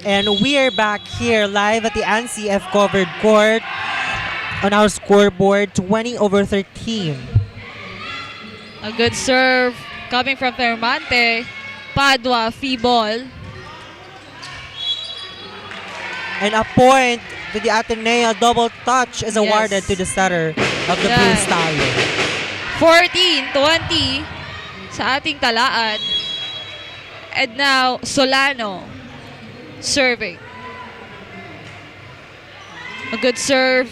And we are back here live at the NCF covered court on our scoreboard 20/13. A good serve coming from Fermante. Padua, free ball. And a point to the Ateneo. Double touch is awarded to the setter of the Blue Stallion. 14-20 sa ating talaan. And now, Solano serving. A good serve.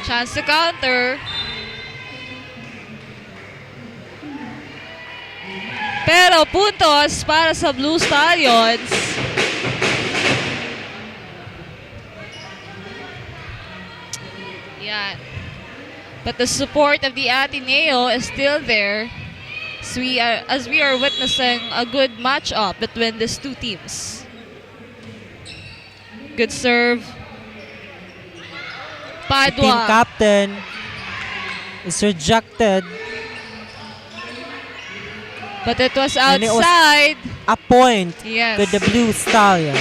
Chance to counter. Pero puntos para sa Blue Stallions. Yan. But the support of the Ateneo is still there. So as we are witnessing a good matchup between these two teams. Good serve. The team Padua. captain is rejected. But it was And it was outside. a point Yes. to the Blue Stallions.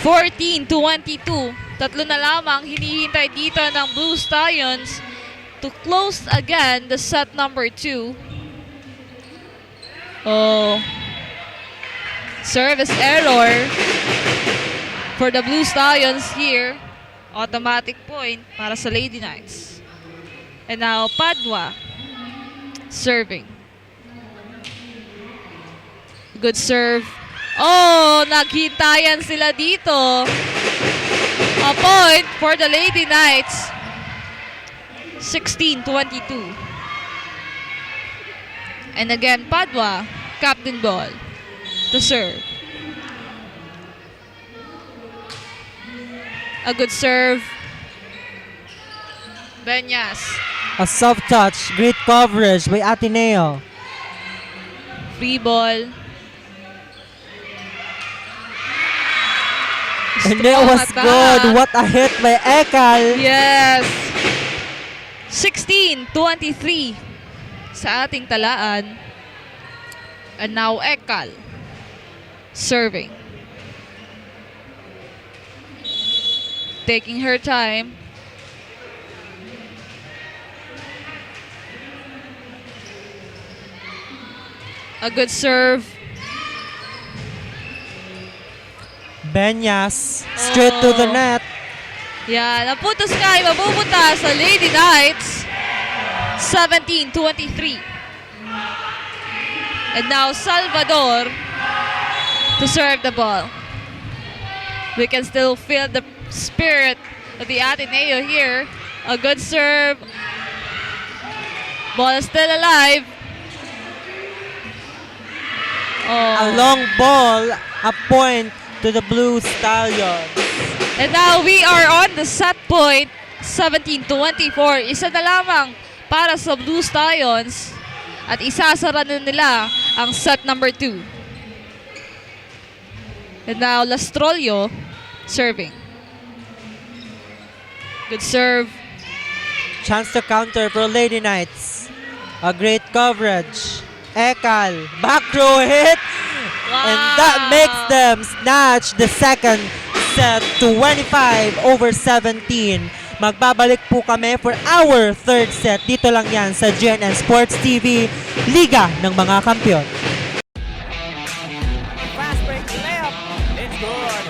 14-22. Tatlo na lamang hinihintay dito ng Blue Stallions to close again the set number 2. Oh. Service error for the Blue Stallions here. Automatic point para sa Lady Knights. And now Padua serving. Good serve. Oh, naghintayan sila dito. A point for the Lady Knights. 16-22. And again, Padua, captain ball to serve. A good serve. Benyas. A soft touch, great coverage by Ateneo. Free ball. And that was Strong good. attack. What a hit by Ekal. Yes. 16-23 sa ating talaan. And now Ekal serving. Taking her time. A good serve. Benyas, straight to the net. Yan, ang puntos nga ay mapupunta sa Lady Knights. 17-23. And now Salvador to serve the ball. We can still feel the spirit of the Ateneo here. A good serve. Ball is still alive. A Oh. long ball, a point to the Blue Stallions. And now we are on the set point. 17-24. Isa na lamang para sa Blue Stallions. At isasara na nila ang set number 2. And now Lastrolio serving. Good serve. Chance to counter for Lady Knights. A great coverage. Ekal, back row hit. And that makes them snatch the second set 25/17. Magbabalik po kami for our third set. Dito lang yan sa GNN Sports TV, Liga ng mga Kampiyon. Fast break layup. It's good.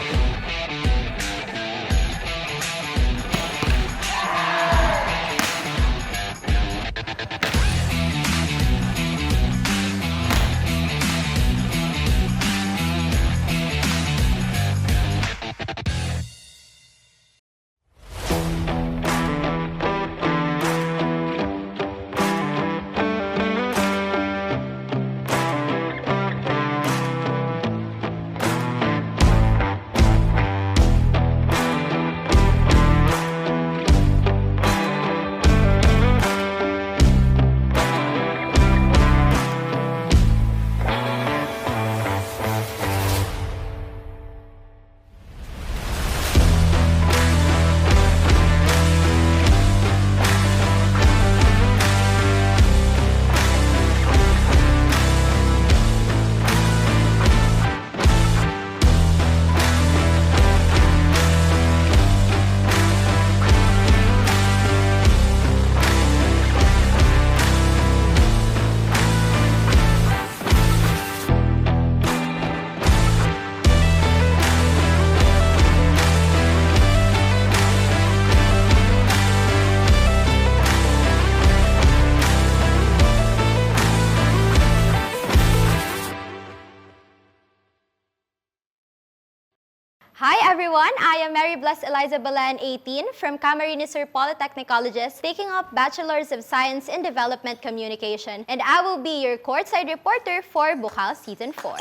everyone. I am Mary Bless Eliza Balan, 18, from CAMARINES Polytechnic Colleges, taking up Bachelor's of Science in Development Communication, and I will be your courtside reporter for Bucal Season 4.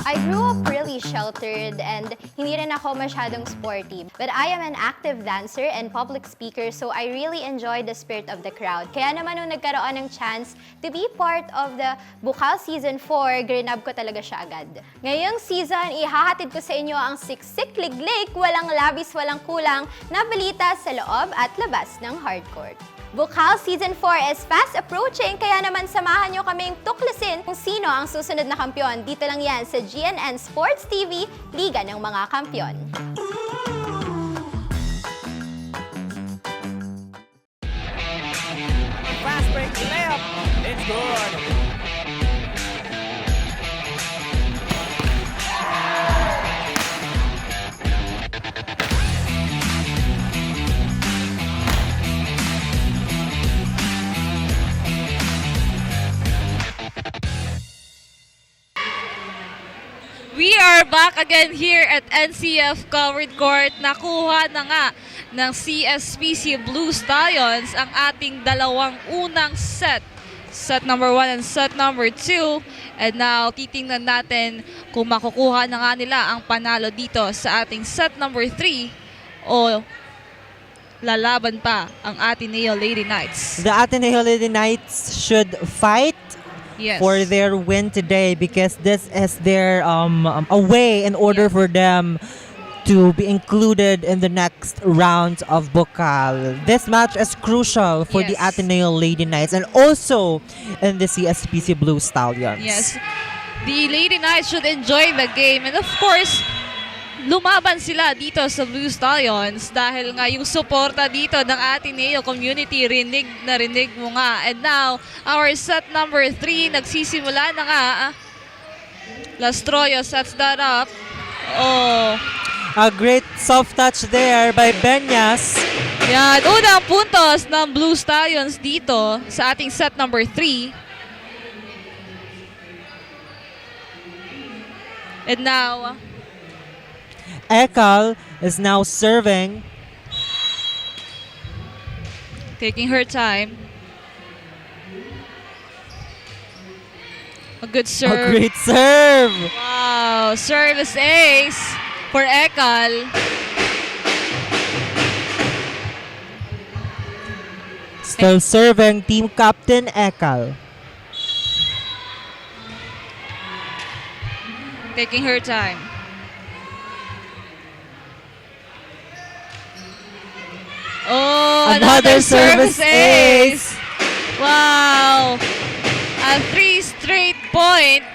I grew up really sheltered and hindi rin ako masyadong sporty. But I am an active dancer and public speaker, so I really enjoy the spirit of the crowd. Kaya naman nung nagkaroon ng chance to be part of the Bucal Season 4, grinab ko talaga siya agad. Ngayong season, ihahatid ko sa inyo ang siksik, liglig, walang labis, walang kulang na balita sa loob at labas ng hardcourt. Bucal Season 4 is fast approaching, kaya naman samahan nyo kaming tuklasin kung sino ang susunod na kampiyon. Dito lang yan sa GNN Sports TV, Liga ng mga Kampiyon. Fast break layup. It's good. We are back again here at NCF Covered Court. Nakuha na nga ng CSPC Blue Stallions ang ating dalawang unang set. Set number 1 and set number 2. And now, titingnan natin kung makukuha na nga nila ang panalo dito sa ating set number 3 o lalaban pa ang Ateneo Lady Knights. The Ateneo Lady Knights should fight for their win today because this is their a way in order for them to be included in the next round of Bucal. This match is crucial for the Ateneo Lady Knights and also in the CSPC Blue Stallions. Yes, the Lady Knights should enjoy the game and of course, lumaban sila dito sa Blue Stallions dahil nga yung suporta dito ng Ateneo community, rinig na rinig mo nga. And now, our set number 3, nagsisimula na nga. Lastroyo sets that up. Oh. A great soft touch there by Benyas. Yan, unang puntos ng Blue Stallions dito sa ating set number 3. And now, Ekal is now serving. Taking her time. A good serve. A great serve. Wow, service ace for Ekal. Still serving team captain Ekal. Taking her time. Oh, another service ace. Wow. A 3 straight point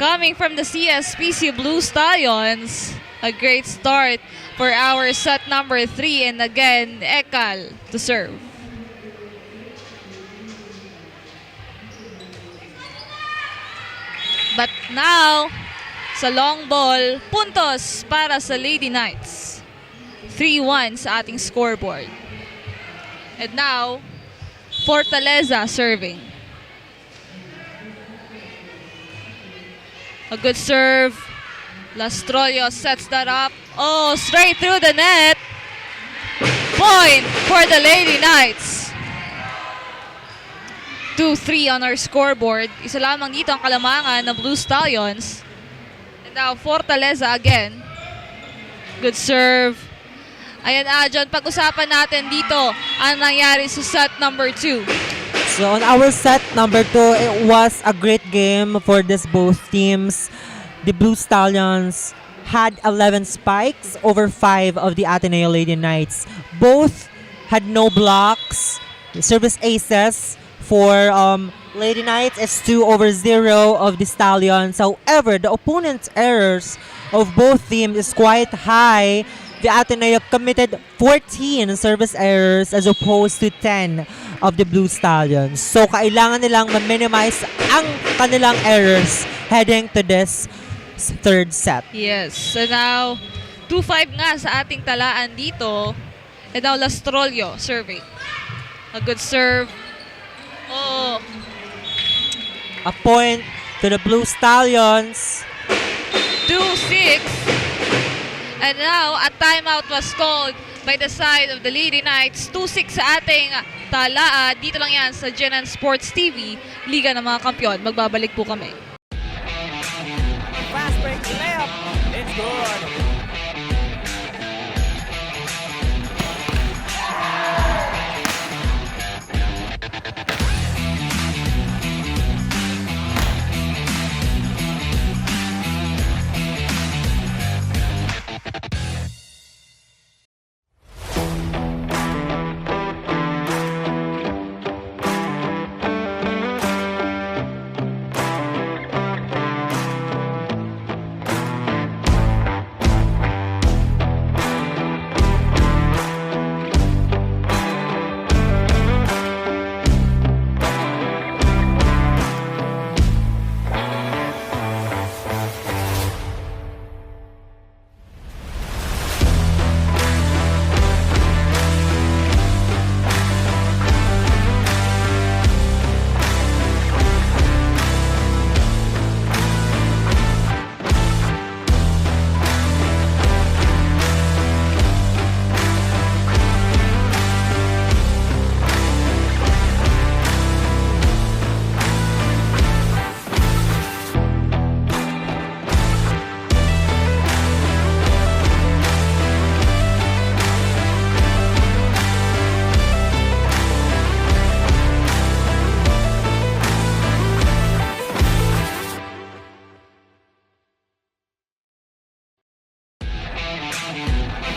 coming from the CSPC Blue Stallions. A great start for our set number 3. And again, Ekal to serve. But now, sa long ball, puntos para sa Lady Knights. 3-1 sa ating scoreboard. And now, Fortaleza serving. A good serve. Lastroyo sets that up. Oh, straight through the net. Point for the Lady Knights. 2-3 on our scoreboard. Isa lamang dito ang kalamangan ng Blue Stallions. And now, Fortaleza again. Good serve. Ayan, John, pag-usapan natin dito ang nangyari sa set number 2. So on our set number 2, it was a great game for this both teams. The Blue Stallions had 11 spikes over 5 of the Ateneo Lady Knights. Both had no blocks. Service aces for Lady Knights is 2 over 0 of the Stallions. However, the opponent's errors of both teams is quite high. The Ateneo committed 14 service errors as opposed to 10 of the Blue Stallions. So, kailangan nilang ma-minimize ang kanilang errors heading to this third set. Yes. So now, 2-5 nga sa ating talaan dito. And now, Lastrolio serving. A good serve. Oh. A point to the Blue Stallions. 2 Blue 6. And now, a timeout was called by the side of the Lady Knights. 2-6 sa ating talaan. Dito lang yan sa Genan Sports TV, Liga ng mga Kampiyon. Magbabalik po kami. Fast break layup. It's good.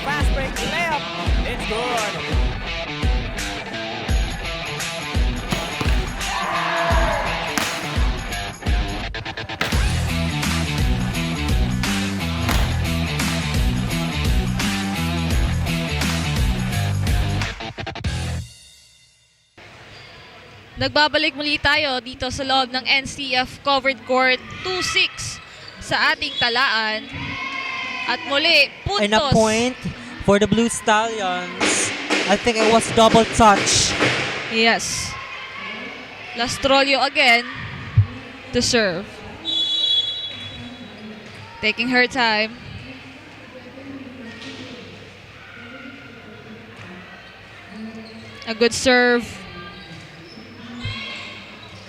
Fast break layup. It's good. Nagbabalik muli tayo dito sa loob ng NCF Covered Court. 2-6 sa ating talaan. At muli, puntos. And a point for the Blue Stallions. I think it was double touch. Yes. Lastrolio again to serve. Taking her time. A good serve.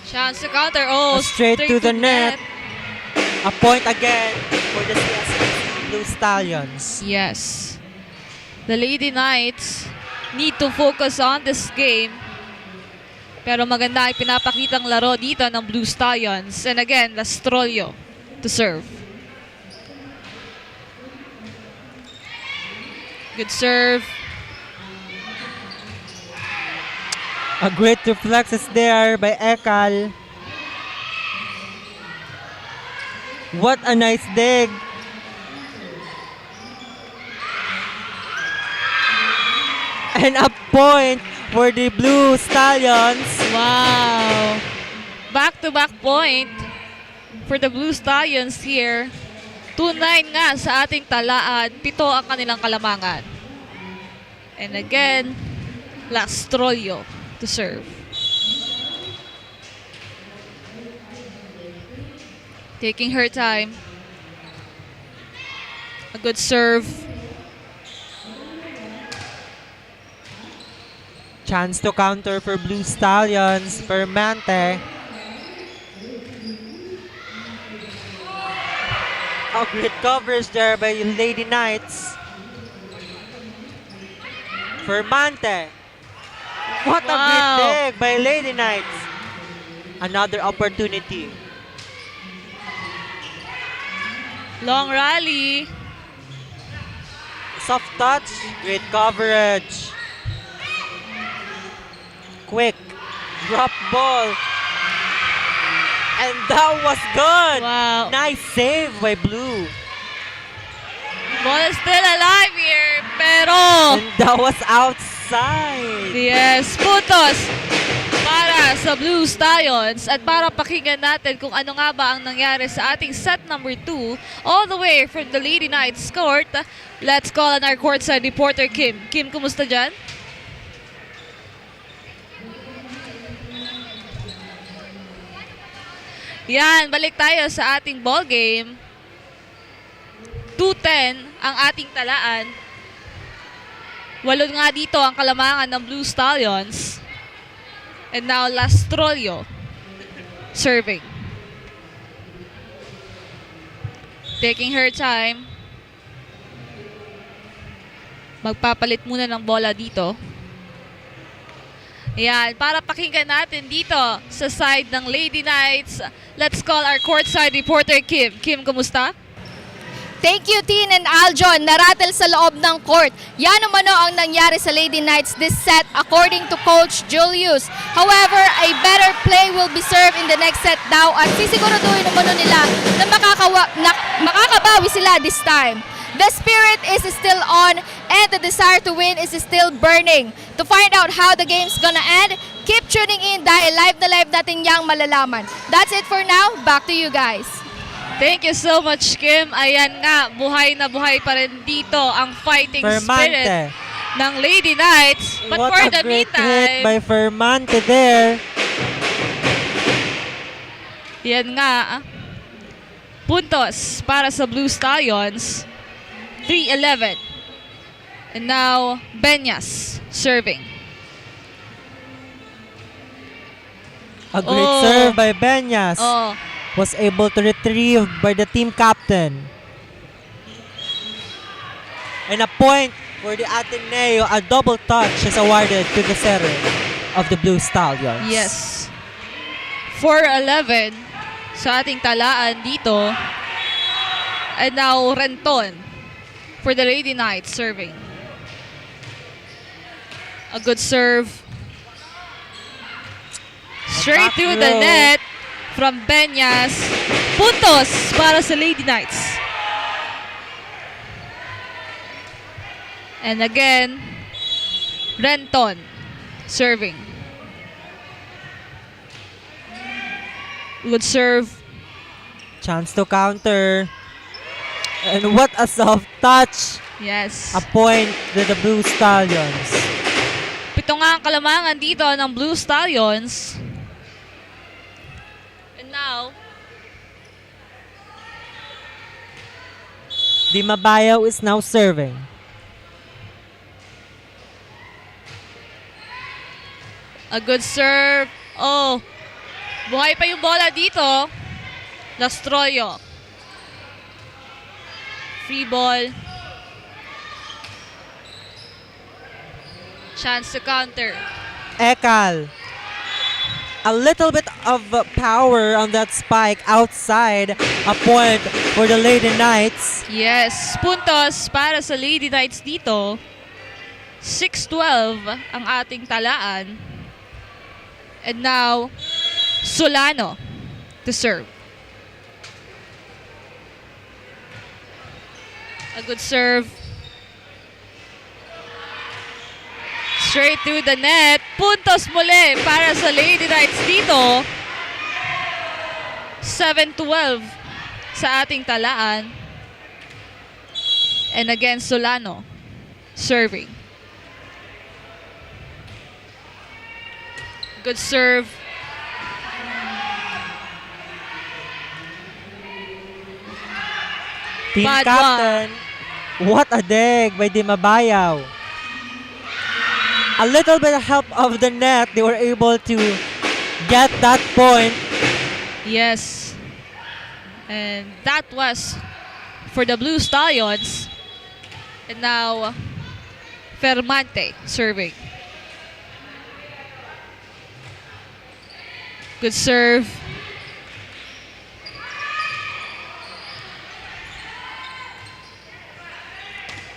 Chance to counter. Oh, Straight to the net. A point again for the CSP Blue Stallions. Yes. The Lady Knights need to focus on this game. Pero maganda ay pinapakitang laro dito ng Blue Stallions. And again, Lastrolio to serve. Good serve. A great reflexes there by Ekal. What a nice dig. And a point for the Blue Stallions. Wow. Back-to-back point for the Blue Stallions here. 2-9 nga sa ating talaan. 7 ang kanilang kalamangan. And again, Lastrolio to serve. Taking her time. A good serve. Chance to counter for Blue Stallions. Permante. A great coverage there by Lady Knights. Permante. What a great Wow. dig by Lady Knights. Another opportunity. Long rally. Soft touch. Great coverage. Quick. Drop ball. And that was good. Wow. Nice save by Blue. Ball is still alive here. Pero, And that was outside. yes, puntos para sa Blue Stallions. At para pakinggan natin kung ano nga ba ang nangyari sa ating set number 2 all the way from the Lady Knights court. Let's call on our courtside reporter, Kim. Kim, kumusta dyan? Yan, balik tayo sa ating ball game. 2-10 ang ating talaan. 8 nga dito ang kalamangan ng Blue Stallions. And now Lastrolio serving. Taking her time. Magpapalit muna ng bola dito. Ayan, para pakinggan natin dito sa side ng Lady Knights. Let's call our courtside reporter, Kim. Kim, kumusta? Thank you, Tin and Aljon. Naratel sa loob ng court. Yan umano ang nangyari sa Lady Knights this set according to Coach Julius. However, a better play will be served in the next set daw at sisiguraduhin umano nila na makakabawi sila this time. The spirit is still on and the desire to win is still burning. To find out how the game's gonna end, keep tuning in dahil live na live natin yang malalaman. That's it for now. Back to you guys. Thank you so much, Kim. Ayan nga, buhay na buhay pa rin dito ang fighting spirit ng Lady Knights. But What for a the great meantime, hit by Fermante there. yan nga, puntos para sa Blue Stallions. 3-11. And now, Benyas serving. A great serve by Benyas. Oh, Was able to retrieve by the team captain. And a point for the Ateneo. A double touch is awarded to the setter of the Blue Stallions. yes. 4-11 sa ating talaan dito. And now, Renton for the Lady Knights serving. A good serve. Straight Back through the row. net from Benyas. Puntos para sa Lady Knights. And again, Renton serving. Good serve. Chance to counter. And what a soft touch. Yes. A point to the Blue Stallions. 7 nga ang kalamangan dito ng Blue Stallions. And now, Di Mabayaw is now serving. a good serve. Oh, buhay pa yung bola dito. Lastroyo. Free ball. Chance to counter. Ekal. A little bit of power on that spike outside. A point for the Lady Knights. Yes, puntos para sa Lady Knights dito. 6-12 ang ating talaan. And now, Solano to serve. A good serve. Straight through the net. Puntos muli para sa Lady Knights dito. 7-12 sa ating talaan. And again, Solano serving. Good serve. Team Padua. captain. What a dig by Di Mabayaw. A little bit of help of the net. They were able to get that point. Yes. And that was for the Blue Stallions. And now, Fermante serving. Good serve.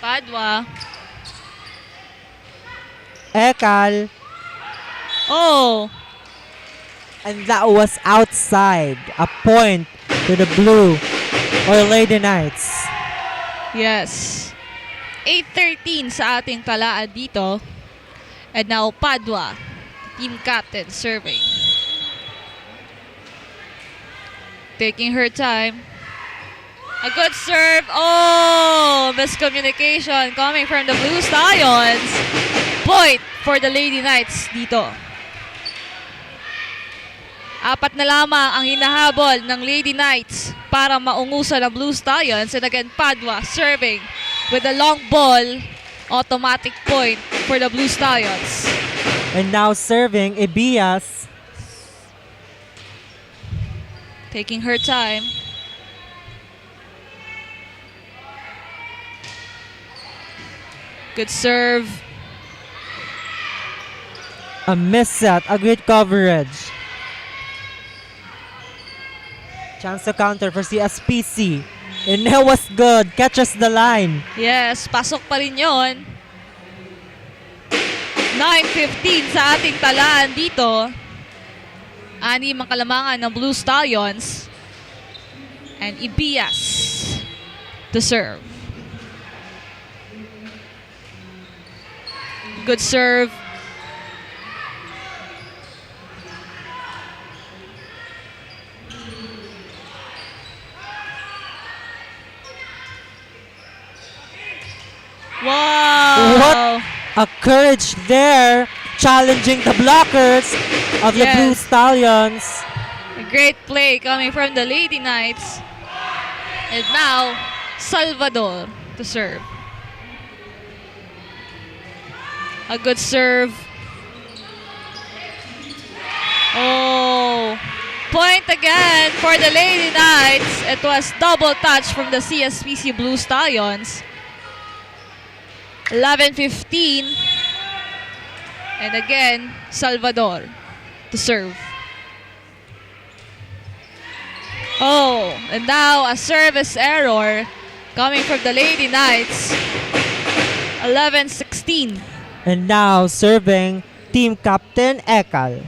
Padua. Ekal. Oh, And that was outside. A point to the Blue or Lady Knights. yes. 8-13 sa ating talaan dito. And now, Padua, team captain, serving. Taking her time. A good serve. Oh, miscommunication coming from the Blue Stallions. Point for the Lady Knights dito. 4 na lamang ang hinahabol ng Lady Knights para maungusan ang Blue Stallions. And again, Padua serving with a long ball. Automatic point for the Blue Stallions. And now serving Ibias. Taking her time. Good serve. A miss set, a great coverage. Chance to counter for CSPC. And that was good. Catches the line. Yes, pasok pa rin yun. 9:15 sa ating talaan dito. 6 ang kalamangan ng Blue Stallions. And Ibias to serve. Good serve. Wow! What a courage there, challenging the blockers of the Yes. Blue Stallions. A great play coming from the Lady Knights. And now, Salvador to serve. A good serve. Oh, point again for the Lady Knights. It was double touch from the CSPC Blue Stallions. 11:15. And again, Salvador to serve. Oh, and now a service error coming from the Lady Knights. 11:16. And now serving team captain Ekal.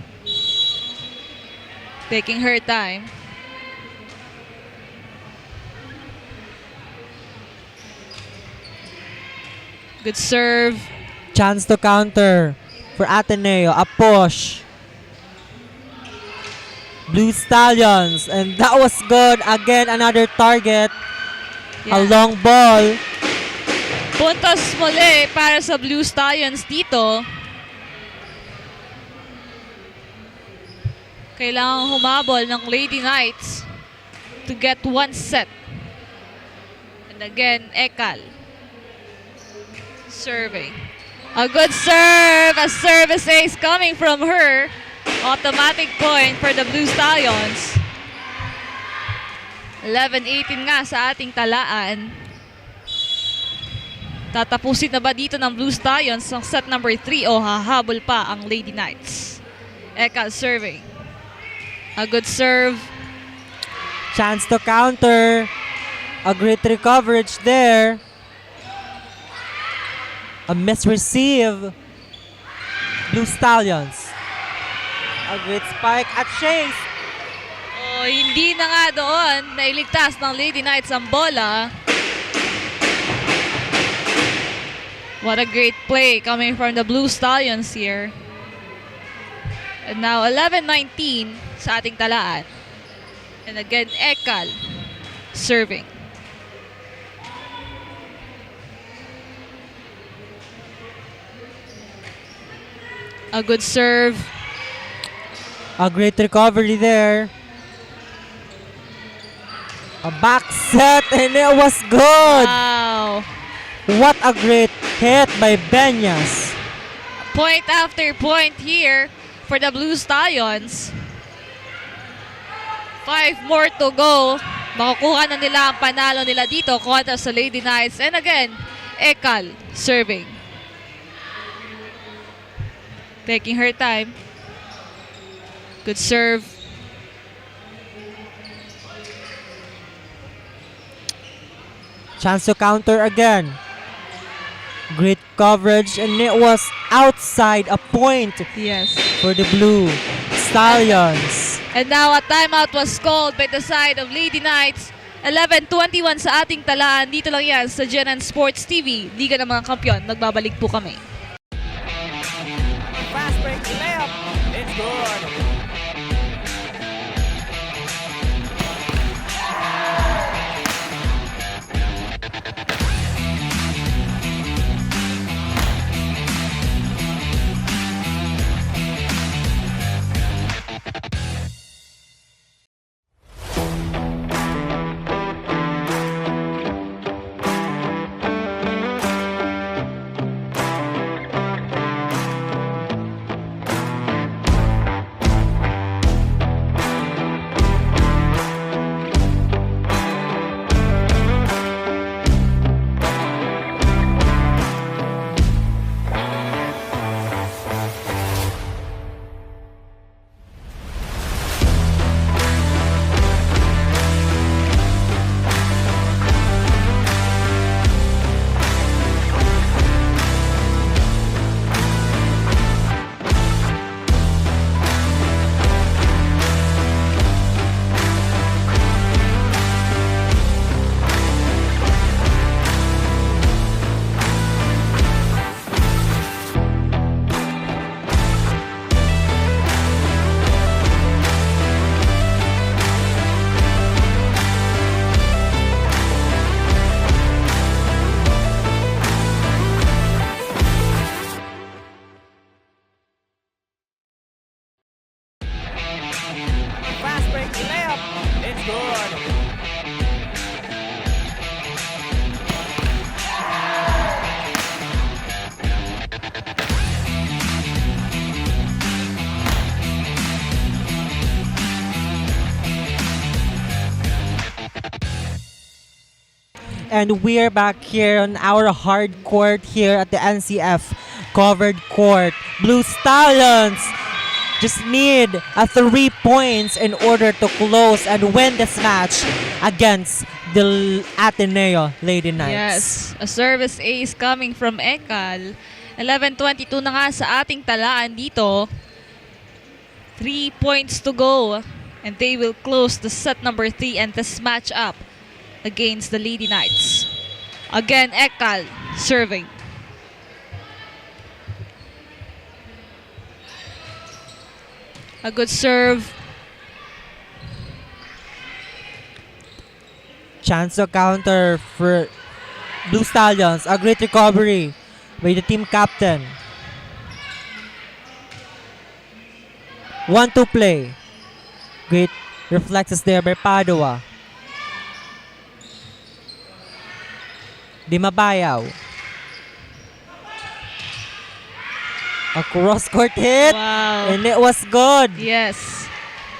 Taking her time. Good serve. Chance to counter for Ateneo. A push. Blue Stallions. And that was good. Again, another target. A Yeah. long ball. Puntos muli para sa Blue Stallions dito. Kailangang humabol ng Lady Knights to get one set. And again, Ekal. Serving. A good serve! A service ace coming from her. Automatic point for the Blue Stallions. 11:18 nga sa ating talaan. Tatapusin na ba dito ng Blue Stallions ang set number 3 o hahabol pa ang Lady Knights? Ekal serving. A good serve. Chance to counter. A great recoverage there. A misreceive. Blue Stallions. A great spike at chase. Oh, hindi na nga doon nailigtas ng Lady Knights ang bola. What a great play coming from the Blue Stallions here. And now 11:19 sa ating talaan. And again, Ekal serving. A good serve. A great recovery there. A back set and it was good. Wow. What a great hit by Benyas. Point after point here for the Blue Stallions. 5 more to go. Makukuha na nila ang panalo nila dito kontra sa Lady Knights. And again, Ekal serving. Taking her time. Good serve. Chance to counter again. Great coverage and it was outside a point Yes. for the Blue Stallions. And now a timeout was called by the side of Lady Knights. 11:21 sa ating talaan. Dito lang yan sa GNN Sports TV. Liga ng mga Kampiyon. Magbabalik po kami. Fast break layup. It's good. and we're back here on our hard court here at the NCF covered court. Blue Stallions just need 3 points in order to close and win this match against the Ateneo Lady Knights. Yes, a service ace coming from Ekal. 11:22 na nga sa ating talaan dito. 3 points to go. And they will close the set number 3 and this match up against the Lady Knights. Again, Ekal serving. A good serve. Chance to counter for Blue Stallions. A great recovery by the team captain. 1-2 play. Great reflexes there by Padua. Di Mabayaw. A cross-court hit. Wow. And it was good. Yes.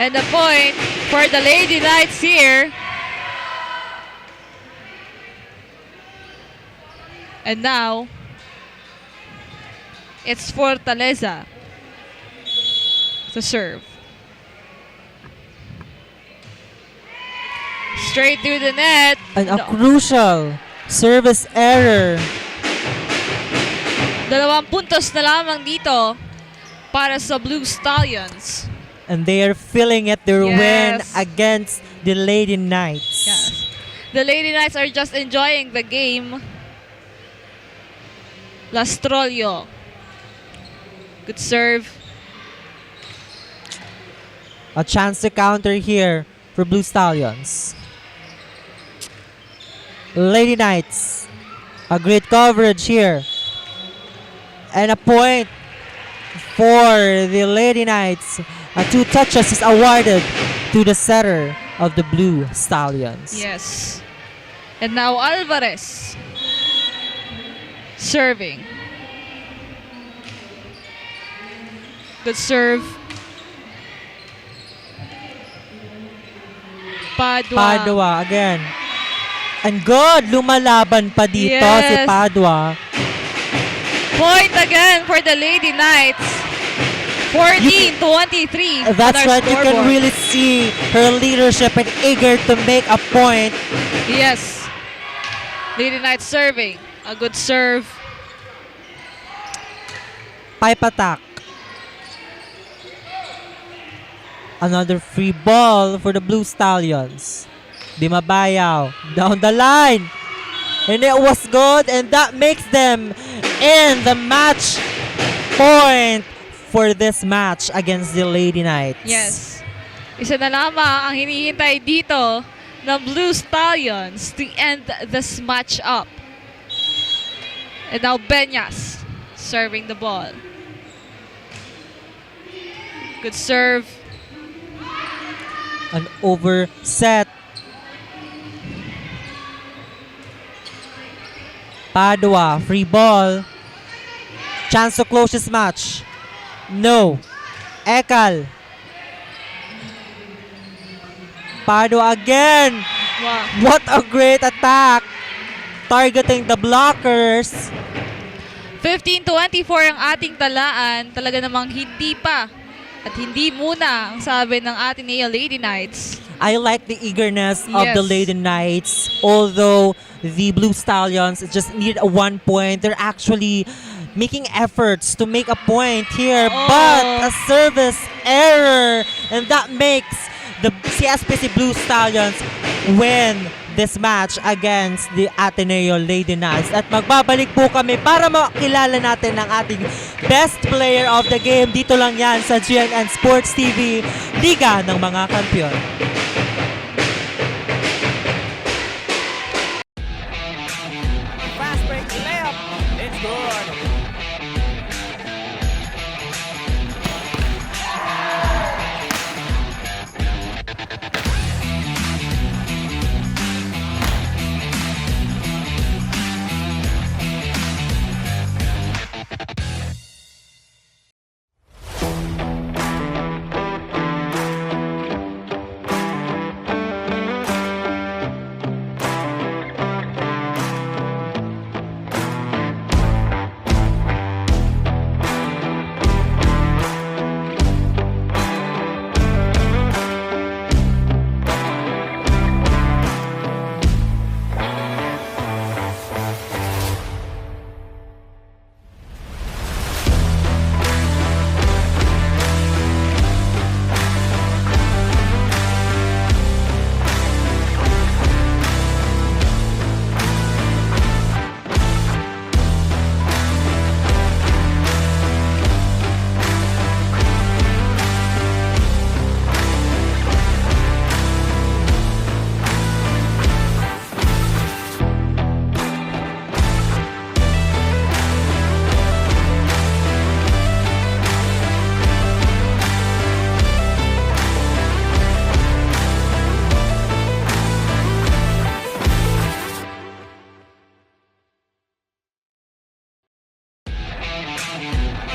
And the point for the Lady Knights here. And now, it's Fortaleza to serve. Straight through the net. And a crucial service error. 2 puntos na lamang dito para sa Blue Stallions. And they are feeling it, their win Yes. against the Lady Knights. Yes. The Lady Knights are just enjoying the game. Lastrolio. Good serve. A chance to counter here for Blue Stallions. Lady Knights. A great coverage here. And a point for the Lady Knights. 2 touches is awarded to the setter of the Blue Stallions. Yes. And now Alvarez. Serving. Good serve. Padua. Padua again. And good! Lumalaban pa dito Yes. si Padua. Point again for the Lady Knights. 14-23. That's on our right. You can scoreboard. really see her leadership and eager to make a point. Yes. Lady Knights serving. A good serve. Pipe attack. Another free ball for the Blue Stallions. Di Mabayaw. Down the line. And it was good. And that makes them in the match point for this match against the Lady Knights. Yes. Isa na lamang ang hinihintay dito ng Blue Stallions to end this match up. And now Benyas serving the ball. Good serve. An overset. Padua, free ball. Chance to close this match. No. Ekal. Padua again. Wow. What a great attack. Targeting the blockers. 15-24 ang ating talaan. Talaga namang hindi pa at hindi muna ang sabi ng Ateneo Lady Knights. I like the eagerness of the Yes. Lady Knights. Although the Blue Stallions just need a 1 point. They're actually making efforts to make a point here. Oh. But a service error. And that makes the CSPC Blue Stallions win this match against the Ateneo Lady Knights. At magbabalik po kami para makilala natin ang ating best player of the game. Dito lang yan sa GNN Sports TV, Liga ng mga Kampiyon. Fast break layup. It's good.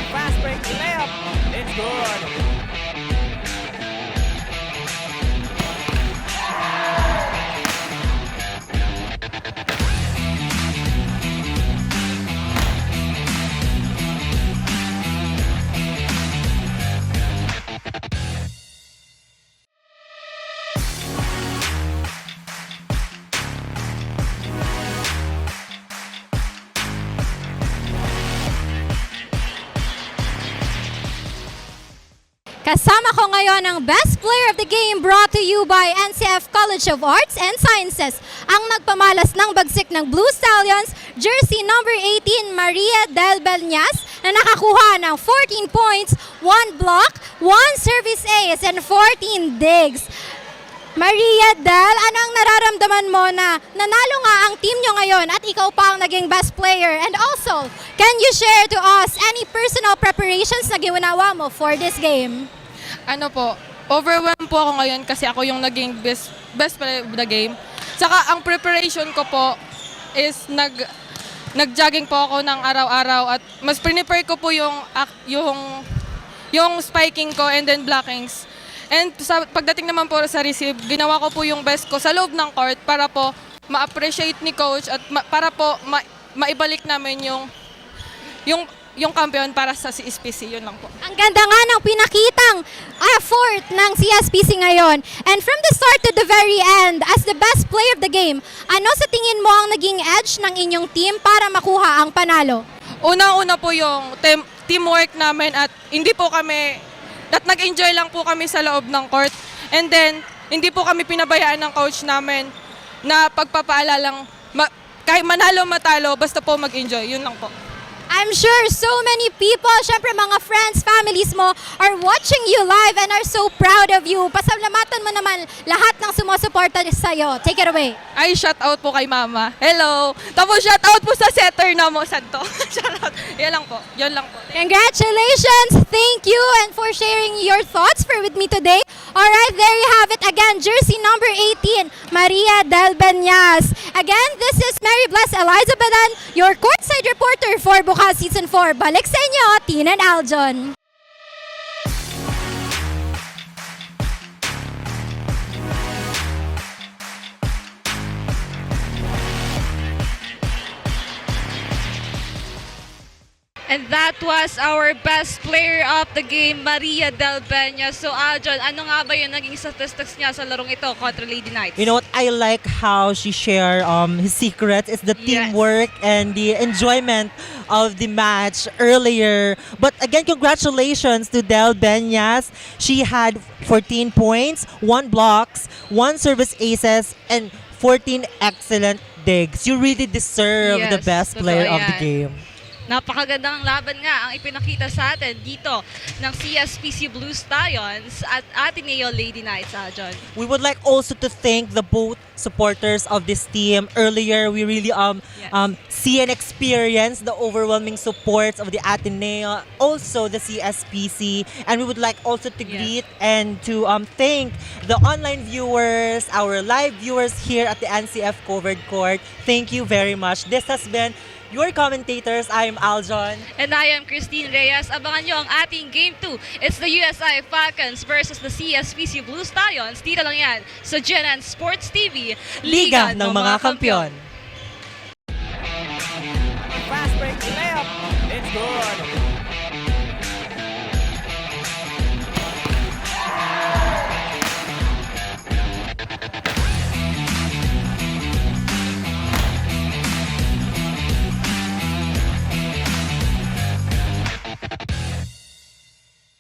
fast break layup. It's good. Kasama ko ngayon ang Best Player of the Game brought to you by NCF College of Arts and Sciences. Ang nagpamalas ng bagsik ng Blue Stallions, jersey number 18, Maria Del Belñas, na nakakuha ng 14 points, 1 block, 1 service ace, and 14 digs. Maria Del, anong nararamdaman mo na nanalo nga ang team nyo ngayon at ikaw pa ang naging best player? And also, can you share to us any personal preparations na ginawa mo for this game? Ano po, overwhelmed po ako ngayon kasi ako yung naging best player of the game. Saka ang preparation ko po is nag-jogging po ako ng araw-araw at mas prepare ko po yung spiking ko and then blockings. And pagdating naman po sa receive, ginawa ko po yung best ko sa loob ng court para po ma-appreciate ni coach at para po maibalik namin yung kampiyon para sa CSPC. Yun lang po. Ang ganda nga ng pinakitang effort ng CSPC ngayon. And from the start to the very end, as the best player of the game, ano sa tingin mo ang naging edge ng inyong team para makuha ang panalo? Unang-una po yung teamwork namin at hindi po kami, at nag-enjoy lang po kami sa loob ng court. And then, hindi po kami pinabayaan ng coach namin na pagpapaalalang kahit manalo matalo, basta po mag-enjoy. Yun lang po. I'm sure so many people, syempre mga friends, families mo, are watching you live and are so proud of you. Pasalamatan mo naman lahat ng sumusuporta sa'yo. Take it away. Ay, shout out po kay Mama. Hello. Tapos shout out po sa setter na mo, Santo. Shout out. Yan lang po. Yan lang po. Congratulations! Thank you and for sharing your thoughts with me today. Alright, there you have it again. Jersey number 18, Maria Del Belñas. Again, this is Mary Bless Eliza Badan, your courtside reporter for Bucal Season 4. Balik sa inyo, Tina and Aljon. And that was our best player of the game, Maria Del Belñas. So Aljon, ano nga ba yung naging statistics niya sa larong ito kontra Lady Knights? You know what? I like how she shared his secrets. It's the Yes. teamwork and the enjoyment of the match earlier. But again, congratulations to Del Belñas. She had 14 points, 1 blocks, 1 service aces, and 14 excellent digs. You really deserve the Yes, best totoo player of the yan. game. Napakagandang laban nga ang ipinakita sa atin dito ng CSPC Blue Stallions at Ateneo Lady Knights, Aljon. We would like also to thank the both supporters of this team. Earlier, we really see and experience the overwhelming support of the Ateneo, also the CSPC, and we would like also to greet and to thank the online viewers, our live viewers here at the NCF Covered Court. Thank you very much. This has been your commentators. I'm Aljon. And I am Christine Reyes. Abangan nyo ang ating Game 2. It's the USI Falcons versus the CSPC Blue Stallions. Dito lang yan sa GNN Sports TV, Liga ng mga Kampiyon.